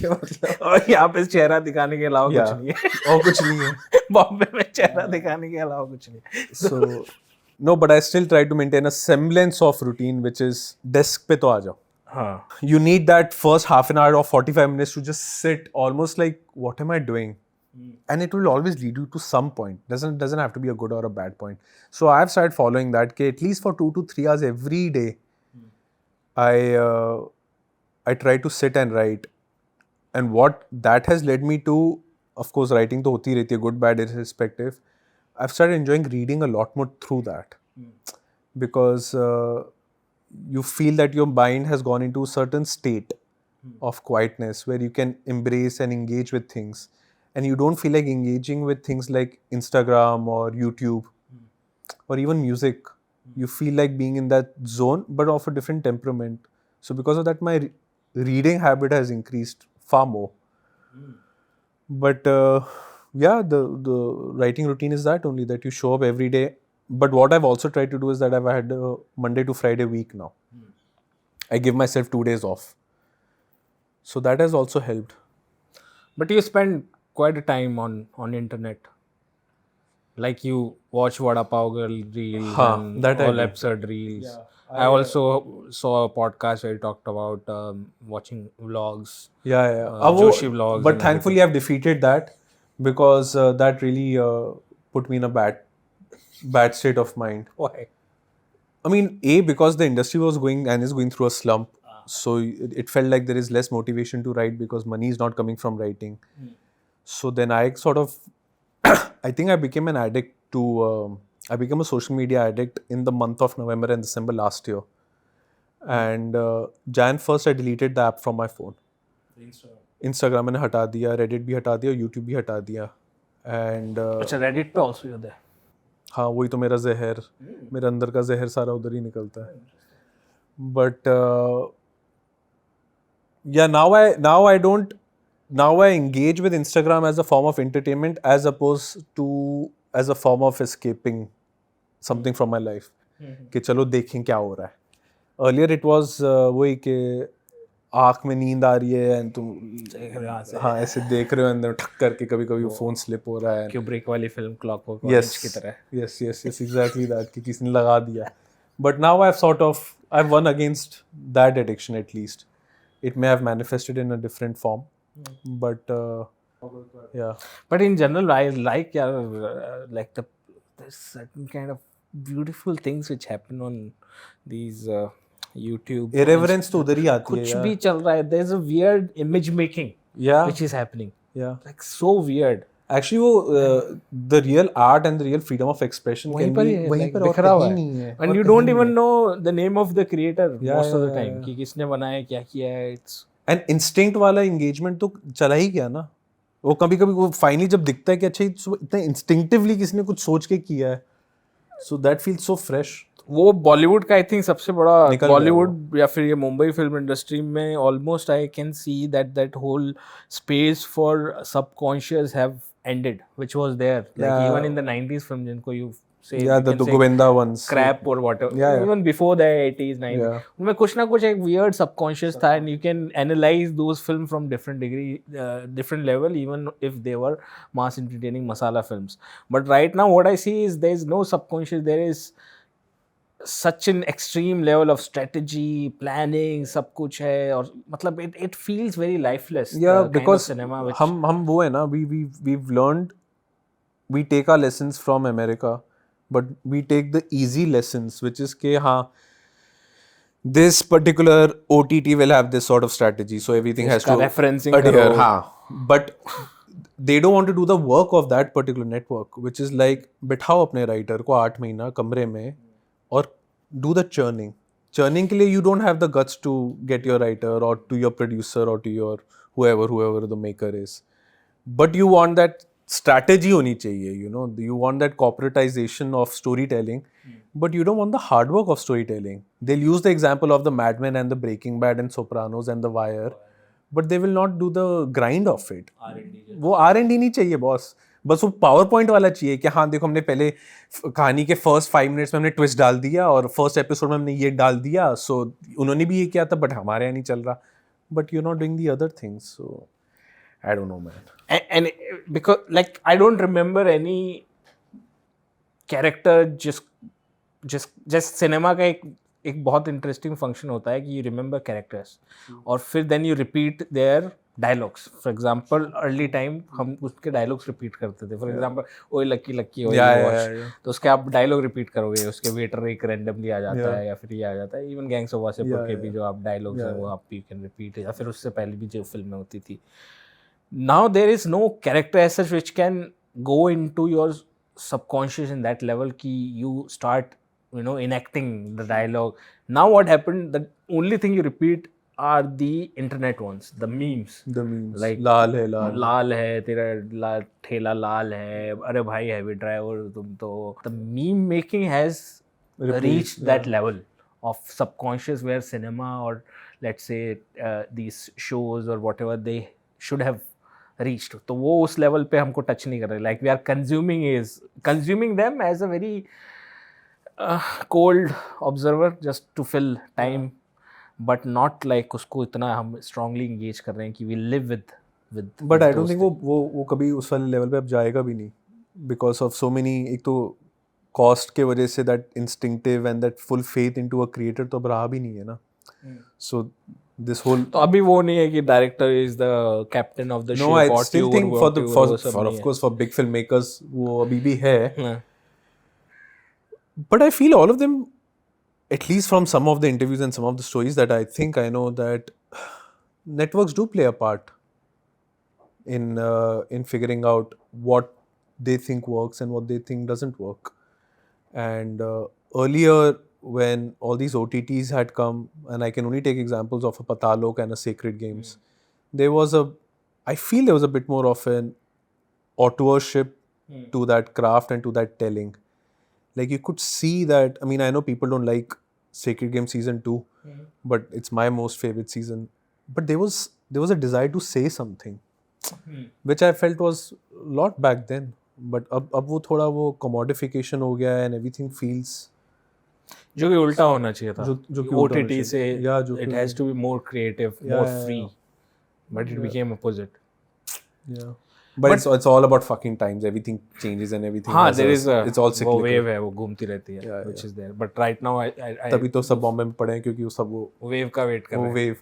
मतलब और यहाँ पे चेहरा दिखाने के अलावा Yeah. कुछ नहीं है. और कुछ नहीं है. बॉम्बे में चेहरा दिखाने के अलावा कुछ नहीं है. So no, but I still try to maintain a semblance of routine, which is desk पे तो आ जाओ. हाँ. You need that first half an hour or 45 minutes to just sit almost like, what am I doing? And it will always lead you to some point. Doesn't have to be a good or a bad point. So I've started following that, कि at least for 2 to 3 hours every day, I try to sit and write. And what that has led me to, of course, writing तो होती रहती है, good, bad, irrespective. I've started enjoying reading a lot more through that. Because you feel that your mind has gone into a certain state of quietness where you can embrace and engage with things. And you don't feel like engaging with things like Instagram or YouTube or even music. You feel like being in that zone, but of a different temperament. So because of that, my reading habit has increased far more. But yeah, the writing routine is that only, that you show up every day. But what I've also tried to do is that I've had a Monday to Friday week now. I give myself 2 days off. So that has also helped. But you spend quite a time on internet. Like you watch Vada Pav Girl reels and that I all do. absurd reels. I also saw a podcast where he talked about watching vlogs. Yeah. Joshi vlogs. But and thankfully, I've defeated that because that really put me in a bad state of mind. everything. Why? I mean, because the industry was going and is going through a slump. So it felt like there is less motivation to write because money is not coming from writing. So then I sort of, I think I became an addict to, I became a social media addict in the month of November and December last year. And Jan 1st, I deleted the app from my phone. Instagram मैंने हटा दिया, Reddit भी हटा दिया, YouTube भी हटा दिया. And अच्छा, Reddit पे also you're there. हाँ, वही तो मेरा जहर, मेरे अंदर का जहर सारा उधर ही निकलता है. But yeah, now I engage with Instagram as a form of entertainment as opposed to as a form of escaping something from my life. कि चलो देखें क्या हो रहा है. Earlier it was वही कि आँख में नींद आ रही है and तुम हाँ ऐसे देख रहे हो अंदर ठक करके, कभी कभी वो फोन स्लिप हो रहा है. Kubrick वाली फिल्म Clockwork Yes, Orange की तरह. yes, exactly that, कि किसी ने लगा दिया. But now I've won against that addiction at least. It may have manifested in a different form, but yeah. But in general, I like like there's certain kind of beautiful things which happen on these YouTube, irreverence तो उधर ही आती है कुछ यार. भी चल रहा है. There's a weird image making Yeah. which is happening. Yeah. Like so weird. Actually वो the real art and the real freedom of expression वहीं can पर be ही है, वहीं like, पर और बिखरा हुआ कहीं है. नहीं है. And और you कहीं don't नहीं even है. know the name of the creator Yeah, most of the yeah, time yeah. कि किसने बनाया क्या किया है. It's एंड इंस्टिंक्ट वाला एंगेजमेंट तो चला ही गया ना. वो कभी कभी वो फाइनली जब दिखता है कि अच्छा इतना इंस्टिंक्टिवली किसने कुछ सोच के किया है, so that feels so fresh. वो बॉलीवुड का आई थिंक सबसे बड़ा निकल गया बॉलीवुड या फिर ये मुंबई फिल्म इंडस्ट्री में almost I can see that whole space for subconscious have ended which was there like Yeah. even in the 90s film जिनको you say Yeah, you the can say Govinda ones. crap or whatever. Yeah, yeah. Even before the 80s 90s Yeah. उनमें कुछ ना कुछ एक weird subconscious था and you can analyze those films from different degree different level even if they were mass entertaining masala films. But right now what I see is there is no subconscious, there is such an extreme level of strategy planning सब कुछ है और मतलब it feels very lifeless. Yeah, the because kind of cinema which हम वो है ना, we've learned, we take our lessons from America, but we take the easy lessons, which is कि हाँ, this particular OTT will have this sort of strategy, so everything has इसका to referencing adhere. करो. हाँ, but they don't want to do the work of that particular network, which is like बिठाओ अपने writer को 8 महीना कमरे में और do the churning. Churning के लिए you don't have the guts to get your writer or to your producer or to your whoever the maker is. But you want that strategy होनी चाहिए, you know, you want that corporatization of storytelling, but you don't want the hard work of storytelling. They'll use the example of the Mad Men and the Breaking Bad and Sopranos and The Wire, but they will not do the grind of it. वो R&D नहीं चाहिए boss, बस वो power point वाला चाहिए कि हाँ देखो हमने पहले कहानी के फर्स्ट 5 मिनट्स में हमने ट्विस्ट डाल दिया और फर्स्ट एपिसोड में हमने ये डाल दिया, सो उन्होंने भी ये किया था बट हमारे यहाँ नहीं चल रहा, but you not doing the other things, so I don't no man. and because like I don't remember any character just cinema का एक बहुत इंटरेस्टिंग फंक्शन होता है कि यू रिमेंबर कैरेक्टर्स और फिर then you repeat their dialogues. For example early time हम उसके डायलॉग्स रिपीट करते थे. फॉर एग्जांपल ओए लक्की लक्की ओए वॉश, तो उसके आप डायलॉग रिपीट करोगे, उसके वेटर एक रैंडमली आ जाता है या फिर ये आ जाता है. इवन गैंग्स ऑफ वासेपुर के भी जो आप डायलॉग्स हैं वो आप यू कैन रिपीट, या फिर उससे पहले भी जो फिल्में होती थी. Now there is no character as such which can go into your subconscious in that level ki you start, you know, enacting the dialogue. Now what happened, the only thing you repeat are the internet ones, the memes. The memes. Like लाल है तेरा ठेला लाल है, अरे भाई heavy driver तुम तो. The meme making has reached that level of subconscious where cinema or let's say these shows or whatever they should have reached. तो वो उस लेवल पे हमको टच नहीं कर रहे. Like we are consuming them as a very cold observer just to fill time, but not like उसको इतना हम strongly engage कर रहे हैं कि we live with but I don't think वो कभी उस वाले लेवल पे अब जाएगा भी नहीं, because of so many, एक तो कॉस्ट के वजह से that instinctive and that full faith into a creator तो अब रहा भी नहीं है ना. So this whole तो अभी वो नहीं है कि director is the captain of the no, I still think for of course for big filmmakers वो अभी भी है, but I feel all of them, at least from some of the interviews and some of the stories that I think I know, that networks do play a part in figuring out what they think works and what they think doesn't work. And earlier when all these OTTs had come, and I can only take examples of a Patalok and a Sacred Games, I feel there was a bit more of an auteurship to that craft and to that telling. Like you could see that, I mean, I know people don't like Sacred Games season 2, but it's my most favorite season. But there was a desire to say something, which I felt was a lot back then. But अब वो थोड़ा वो commodification हो गया है and everything feels जो कि उल्टा होना चाहिए था. जो कि OTT से it has to be more creative, more free, but it became opposite. Yeah. But it's all about fucking times. Everything changes and everything. हाँ, there is it's all cyclical. वो wave है, वो घूमती रहती है, which is there. But right now I तभी तो सब बॉम्बे में पड़े हैं क्योंकि वो सब वो wave का वेट कर रहे हैं. वो wave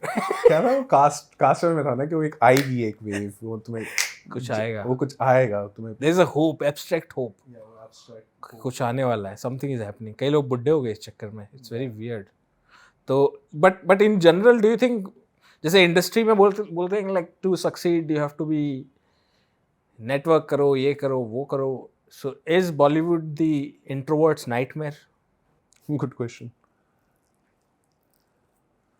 क्या था, वो कास्ट में था ना कि वो एक आएगी एक wave, वो तुम्हें कुछ आएगा, वो कुछ आएगा तुम्हें. there is a hope, abstract hope. कुछ आने वाला है, something is happening. कई लोग बुड्ढे हो गए इस चक्कर में. It's very weird. तो but in general do you think जैसे इंडस्ट्री में बोलते हैं like to succeed you have to be network करो, ये करो, वो करो. So is Bollywood the introvert's nightmare? Good question.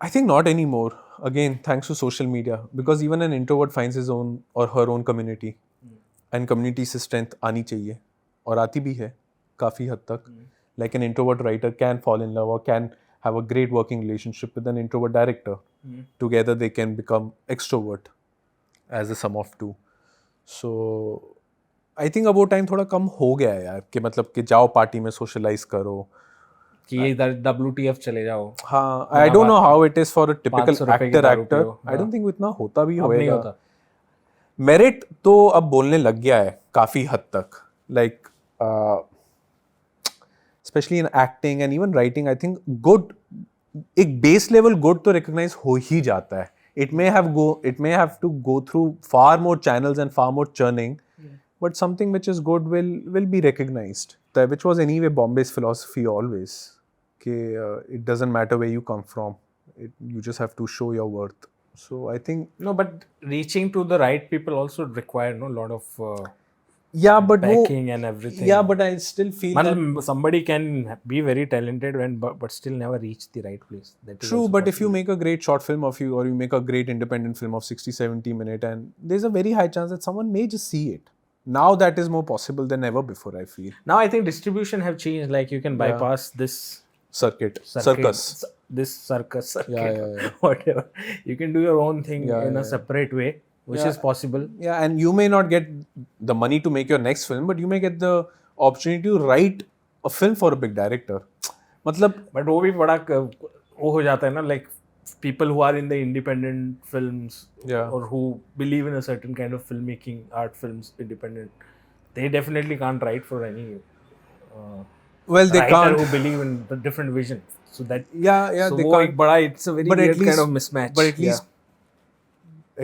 I think not anymore. Again, thanks to social media, because even an introvert finds his own or her own community, and community से strength आनी चाहिए, और आती भी है काफ़ी हद तक. Like an introvert writer can fall in love or can have a great working relationship with an introvert director. Together they can become extrovert as a sum of two. So I think अब वो time थोड़ा कम हो गया है यार, कि मतलब कि जाओ पार्टी में सोशलाइज करो, कि ये इधर WTF चले जाओ. हाँ. आई don't know how it is for a typical 500 रुपए की एक्टर. दारू पियो. आई डोंट थिंक इतना होता भी अब नहीं होएगा. होता. मेरिट तो अब बोलने लग गया है काफ़ी हद तक. Like specially in acting and even writing, I think good, एक बेस लेवल गुड तो रिकॉग्नाइज हो ही जाता है. It may have to go through far more channels and far more churning, but something which is good will be recognized. Which was anyway Bombay's philosophy always. It doesn't matter where you come from. You just have to show your worth. So I think No, but reaching to the right people also require a lot of yeah, but backing and everything. Yeah, but I still feel that somebody can be very talented but still never reach the right place. That is true. also But if you possible. make a great short film of you, or you make a great independent film of 60-70 minutes, and there's a very high chance that someone may just see it. Now that is more possible than ever before, I feel. Now I think distribution have changed. Like you can bypass this Circuit. this circus circuit, Yeah. whatever. You can do your own thing in a separate way, which Yeah. is possible. Yeah, and you may not get the money to make your next film, but you may get the opportunity to write a film for a big director. मतलब But वो भी बड़ा वो हो जाता है ना, like people who are in the independent films or who believe in a certain kind of filmmaking, art films, independent, they definitely can't write for any well, they writer can't. who believe in the different vision. So that Yeah, so they वो can't. एक बड़ा, it's a very But at weird kind least- of mismatch. But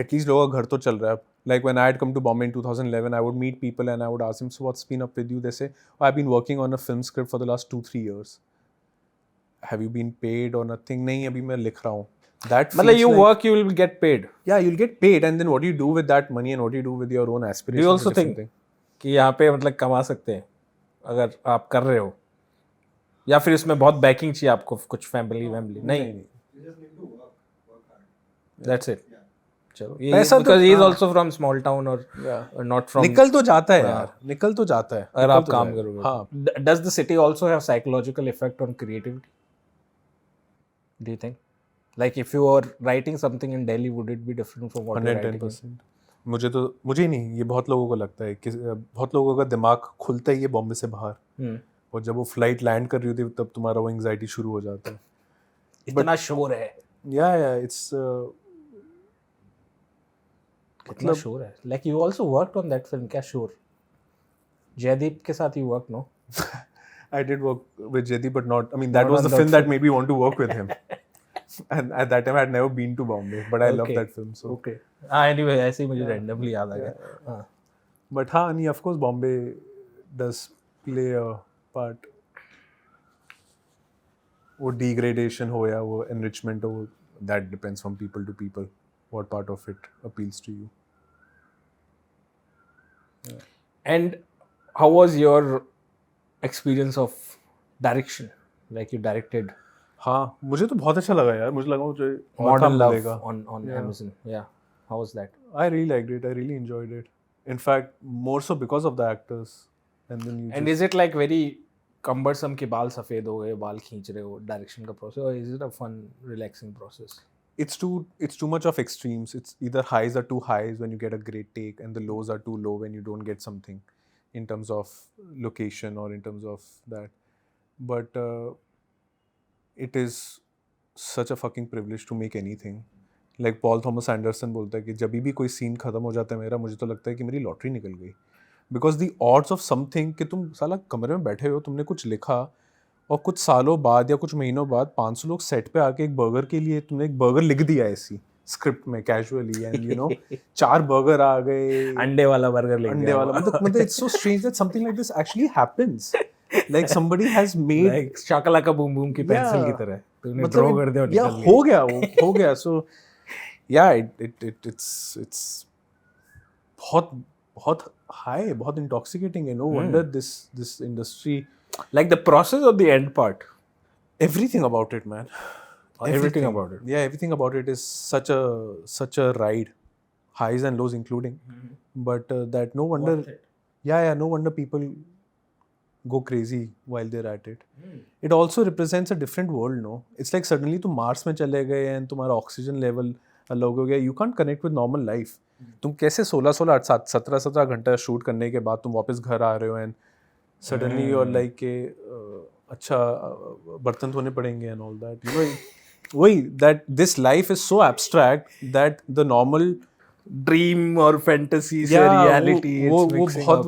at least लोगों का घर तो चल रहा है. Like when I had come to Bombay in 2011, I would meet people and I would ask them, so what's been up with you? They say, oh, I've been working on a film script for the last 2-3 years. Have you been paid or nothing? नहीं, अभी मैं लिख रहा हूँ. That मतलब feels you like, work, you will get paid. yeah, you'll get paid, and then what do you do with that money and what do you do with your own aspirations? Do you also is a different think कि यहाँ पे मतलब कमा सकते हैं अगर आप कर रहे हो, या फिर इसमें बहुत बैकिंग चाहिए आपको, कुछ फैमिली नहीं? That's it. चलो ये पैसा तो- because he is हाँ. also from small town or not from. निकल तो जाता है यार, निकल तो जाता है अगर निकल आप तो काम जाएगा. करोगे. हाँ. Does the city also have psychological effect on creativity? Do you think? Like if you are writing something in Delhi, would it be different from what you're writing? 110%. मुझे नहीं, ये बहुत लोगों को लगता है कि बहुत लोगों का दिमाग खुलता ही है बॉम्बे से बाहर, और जब वो फ्लाइट लैंड कर रही होती है तब तुम्हारा वो एंग्जाइटी शुरू हो जाता है. इतना शोर है. Yeah, it's कितना शोर है. Like you also worked on that film, क्या शोर? जयदीप के साथ you worked, no? I did work with Jaideep, but not. I mean, that Not was on the that film that made me want to work with him. And at that time, I had never been to Bombay, but I loved Okay. that film. So, Okay. Anyway, ऐसे ही मुझे randomly याद आ गया. हाँ. but हाँ, नहीं, of course, Bombay does play a part. वो degradation हो या वो enrichment हो, that depends from people to people. What part of it appeals to you? And how was your experience of direction? Like you directed हाँ, मुझे तो बहुत अच्छा लगा यार. मुझे लगा मुझे और Modern काम Love मिलेगा. on Amazon. Yeah. How was that? I really liked it. I really enjoyed it. In fact, more so because of the actors. And then you And is it like very cumbersome कि बाल सफेद हो गए, बाल खींच रहे हो, direction का process, or is it a fun, relaxing process? it's too much of extremes. It's either highs are too highs when you get a great take, and the lows are too low when you don't get something in terms of location or in terms of that. But it is such a fucking privilege to make anything. Like Paul Thomas Anderson बोलता है कि जब भी कोई scene खत्म हो जाता है मेरा, मुझे तो लगता है कि मेरी लॉटरी निकल गई. Because the odds of something कि तुम साला कमरे में बैठे हो, तुमने कुछ लिखा, और कुछ सालों बाद या कुछ महीनों बाद 500 लोग सेट पे आके एक बर्गर के लिए तुमने एक बर्गर लिख दिया ऐसी स्क्रिप्ट में casually, and you know 4 burger आ गए, अंडे वाला बर्गर ले अंडे वाला. मतलब it's so strange that something like this actually happens. Like somebody has made like Shakalaka Boom Boom की पेंसिल की तरह. तूने ड्रॉ कर दिया और या निकल हो गया वो हो गया सो या इट्स बहुत बहुत हाई बहुत इंटॉक्सिकेटिंग है नो वंडर दिस इंडस्ट्री गया like the process or the end part everything about it man everything about it yeah everything about it is such a ride highs and lows including but that no wonder yeah no wonder people go crazy while they're at it it also represents a different world no it's like suddenly तुम Mars में चले गए and तुम्हारा oxygen level अलग हो गया you can't connect with normal life तुम कैसे 17 घंटा शूट करने के बाद तुम वापस घर आ रहे हो and suddenly you are like के अच्छा बर्तन धोने पड़ेंगे and all that you know वही that this life is so abstract that the normal dream और फैंटेसी से रियलिटी वो बहुत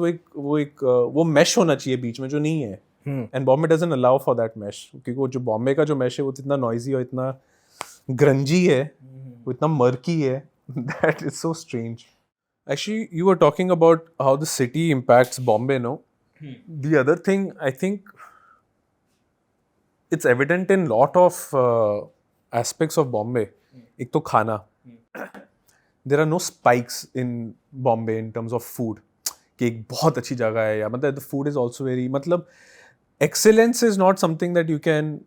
वो मैश होना चाहिए बीच में जो नहीं है and Bombay doesn't allow for that mash क्योंकि वो जो बॉम्बे का जो मैश है वो इतना नॉइजी और इतना ग्रंजी है वो इतना मर्की है that is so strange actually you were talking about how the city impacts Bombay no the other thing I think it's evident in lot of aspects of Bombay ek to khana there are no spikes in Bombay in terms of food कि एक बहुत अच्छी जगह है या मतलब the food is also very मतलब excellence is not something that you can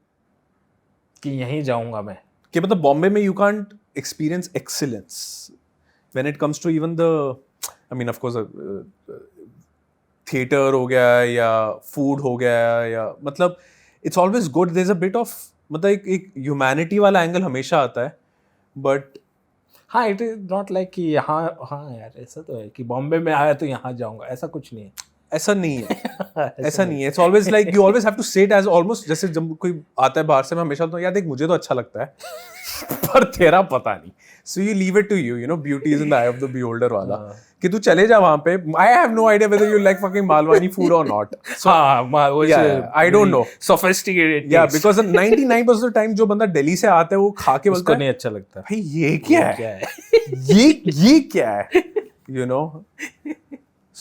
कि यहीं जाऊंगा मैं कि मतलब बॉम्बे में you can't experience excellence when it comes to even the I mean of course theater हो गया या food हो गया या मतलब it's always good there's a bit of मतलब एक humanity वाला angle हमेशा आता है but हाँ इट इज नॉट लाइक कि यहाँ हाँ यार ऐसा तो है कि बॉम्बे में आया तो यहाँ जाऊंगा ऐसा कुछ नहीं है ऐसा नहीं है ऐसा नहीं है it's always like you always have to say it as almost जैसे जब कोई आता है बाहर से मैं हमेशा तो यार देख मुझे तो अच्छा लगता है पर तेरा पता नहीं so you leave it to you know beauty is in the eye of the beholder वाला कि तू चले जा वहां पे I have no idea whether you like fucking Malvani food और not I don't know sophisticated या बिकॉज़ 99% ऑफ द टाइम जो बंदा दिल्ली से आता है वो खा के बोलता है नहीं अच्छा लगता भाई ये क्या है ये क्या है you know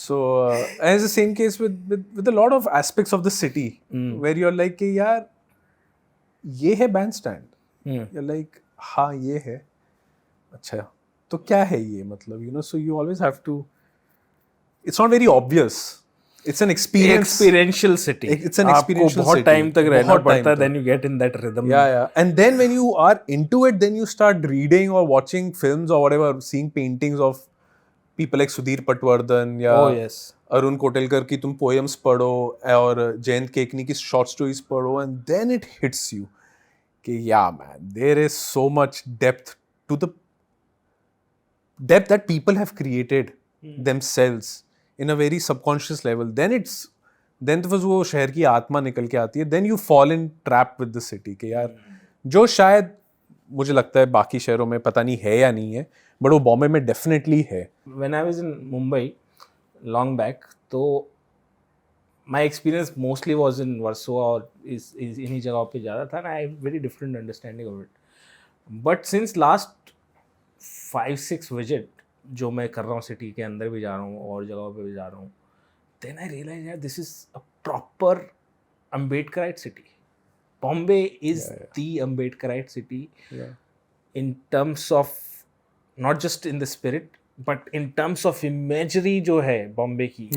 So, as the same case with a lot of aspects of the city, where you're like, कि यार ये है bandstand, you're like, हाँ ये है, अच्छा, तो क्या है ये मतलब, you know, so you always have to, it's not very obvious, it's an experience, experiential city, it's an experiential बहुत city, time तक रहना पड़ता है, then you get in that rhythm, and then when you are into it, then you start reading or watching films or whatever, seeing paintings of people like Sudhir Patwardhan या अरुण कोटेलकर की तुम poems पढ़ो और जयंत केकनी की शॉर्ट स्टोरीज पढ़ो and then it hits you कि या man there is so much depth to the depth that people have created themselves in a very subconscious level then तो वो शहर की आत्मा निकल के आती है then you fall in trap with the city कि यार जो शायद मुझे लगता है बाकी शहरों में पता नहीं है या नहीं है बट वो बॉम्बे में डेफिनेटली है when I was in Mumbai long back तो my experience mostly was in Versova और इन्हीं जगहों पे ज़्यादा था ना I very different understanding of it but since last 5-6 visit जो मैं कर रहा हूँ सिटी के अंदर भी जा रहा हूँ और जगहों पे भी जा रहा हूँ देन आई रियलाइज यार this is a proper Ambedkarite city Bombay is the Ambedkarite city in terms of not just in the spirit but in terms of imagery जो है बॉम्बे की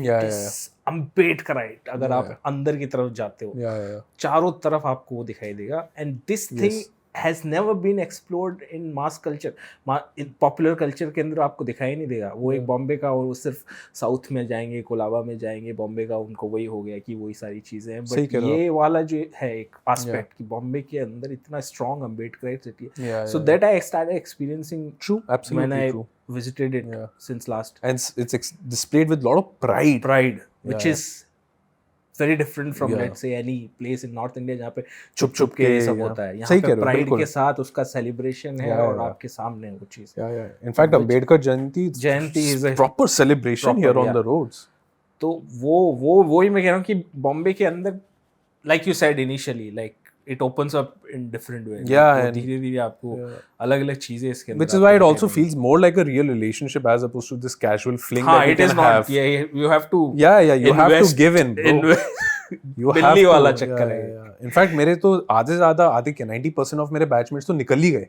अम्बेडकराइट अगर आप अंदर की तरफ जाते हो चारों तरफ आपको वो दिखाई देगा and this thing has never been explored in mass culture popular culture के अंदर आपको दिखाई नहीं देगा वो एक बॉम्बे का और वो सिर्फ साउथ में जाएंगे कोलाबा में जाएंगे बॉम्बे का उनको वही हो गया कि वही सारी चीज़ें हैं बट ये वाला जो है एक एस्पेक्ट कि बॉम्बे के अंदर इतना स्ट्रॉन्ग अम्बेडकराइट सिटी है so that I started experiencing true absolutely when I true visited it since last and it's displayed with a lot of pride which is very different from let's say any place in North India जहाँ पे छुप के सब होता है यहाँ पे pride के साथ उसका सेलिब्रेशन है और आपके सामने वो चीज़ in fact Ambedkar Jayanti is a proper celebration here on the roads तो वो ही मैं कह रहा हूँ कि बॉम्बे के अंदर like you said initially like it opens up in different ways धीरे-धीरे आपको अलग-अलग चीजें इसके अंदर which is why it also feels more like a real relationship as opposed to this casual fling that you it is can have not you have to you have to give in bro You have बिल्ली to, वाला yeah, चक्कर yeah, है. yeah. In fact मेरे तो आधे से ज़्यादा आधे क्या 90% ऑफ मेरे बैचमेट्स तो निकल ही गए.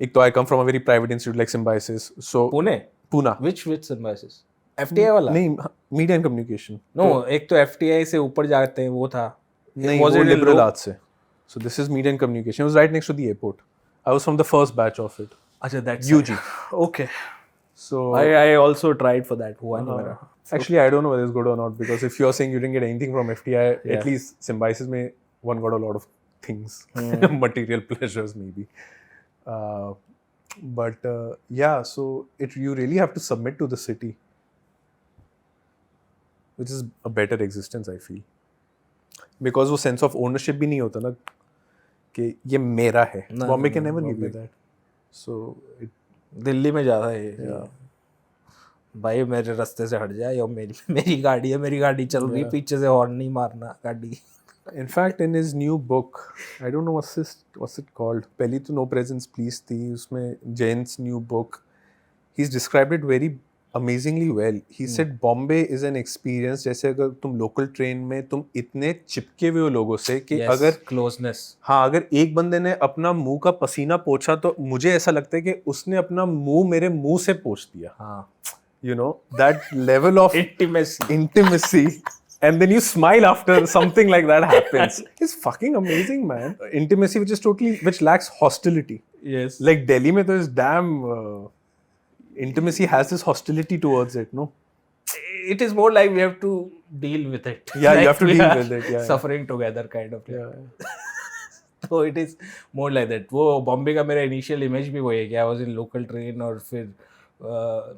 एक तो I come from a very private institute like Symbiosis, so Pune? Pune. Which symbiosis? FTI वाला? नहीं, मीडिया एंड कम्युनिकेशन. No, एक तो FTI से ऊपर जाते हैं वो था. नहीं, Was वो it in liberal low? Arts से. So this is media and communication. It was right next to the airport. I was from the first batch of it. अच्छा, that's UG. Okay. So I also tried for that. हुआ नहीं मेरा. actually I don't know whether it's good or not, because if you're saying you didn't get anything from FTI, Yeah. at least Symbiosis में one got a lot of things, material pleasures maybe. But yeah, so you really have to submit to the city, which is a better existence I feel, because वो sense of ownership भी नहीं होता ना कि ये मेरा है. No, Bombay no, can never give you Bombay- that. So it, Delhi में ज़्यादा है. भाई मेरे रास्ते से हट जाए, या मेरी गाड़ी है, मेरी गाड़ी चल रही है, पीछे से हॉर्न नहीं मारना गाड़ी. in fact in his new book, I don't know what's it called, पहली तो No Presence Please थी, उसमें Jain's new book, he's described it very amazingly well. He said Bombay is an experience जैसे अगर तुम लोकल ट्रेन में तुम इतने चिपके हुए हो लोगों से कि Yes, अगर closeness. हाँ, अगर एक बंदे ने अपना मुंह का पसीना पोंछा तो मुझे ऐसा लगता है कि उसने अपना मुंह मेरे मुंह से पोंछ दिया. हाँ. You know, that level of intimacy, and then you smile after something like that happens. It's fucking amazing, man. Intimacy which lacks hostility. Yes. Like Delhi mein to is damn intimacy has this hostility towards it, no? It is more like we have to deal with it. Yeah, you Like have to we deal are with it, yeah. Suffering together kind of. Yeah. So it is more like that. वो बॉम्बे का मेरा initial image भी वही है कि आई was in local train, और फिर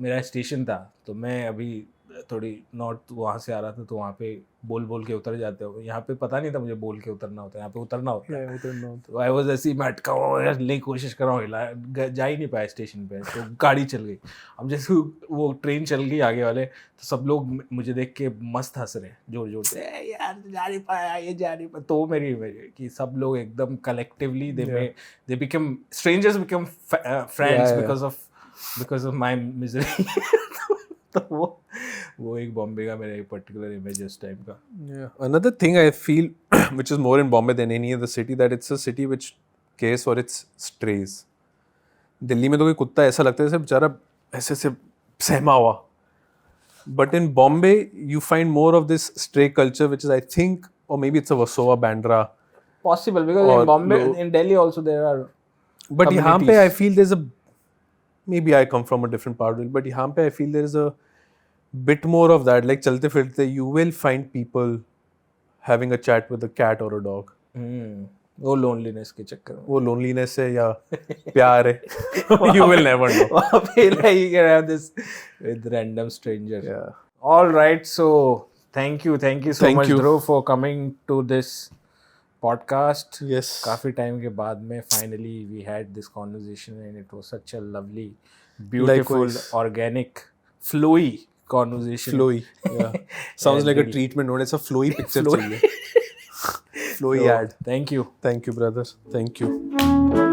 मेरा स्टेशन था, तो मैं अभी थोड़ी नॉर्थ वहाँ से आ रहा था, तो वहाँ पे बोल के उतर जाते हो. यहाँ पे पता नहीं था मुझे बोल के उतरना होता है, यहाँ पे उतरना होता है. Yeah, I don't know. तो आई वाज ऐसे ही मैं अटका हुआ, हिलने की कोशिश कर रहा हूँ, जा ही नहीं पाया स्टेशन पे, तो गाड़ी चल गई. अब जैसे वो ट्रेन चल गई आगे वाले, तो सब लोग मुझे देख के मस्त हंस रहे जोर जोर से, यार जा नहीं पाया, ये जा नहीं पाया. तो मेरी इमेज है कि सब लोग एकदम collectively they become strangers, become friends because of my misery. तो वो एक बॉम्बे का मेरा एक पर्टिकुलर इमेज उस टाइम का. Yeah. Another thing I feel, which is more in Bombay than any other city, that it's a city which cares for its strays. Delhi में तो कोई कुत्ता ऐसा लगता है जैसे बेचारा ऐसे से सहमा हुआ. But in Bombay, you find more of this stray culture, which is, I think, or maybe it's a Versova, Bandra. Possible, because Or in Bombay, low- in Delhi also there are. But यहाँ पे communities. I feel there's a, maybe I come from a different part of it, but यहाँ पे I feel there is a bit more of that. Like चलते फिरते, you will find people having a chat with a cat or a dog. वो loneliness के चक्कर में. वो loneliness है या प्यार है, you will never know. वहाँ पे like you can have this with random strangers. Yeah. All right, so thank you so Thank much, you. Dhruv, for coming to this podcast. Yes. काफी टाइम के बाद में finally we had this conversation, and it was such a lovely, beautiful, Likewise. organic, flowy conversation. Flowy. Yeah. Sounds And like a really- treatment. No, it's a flowy picture Flowy. चाहिए. Flowy So, ad. thank you. Thank you, brother. Thank you.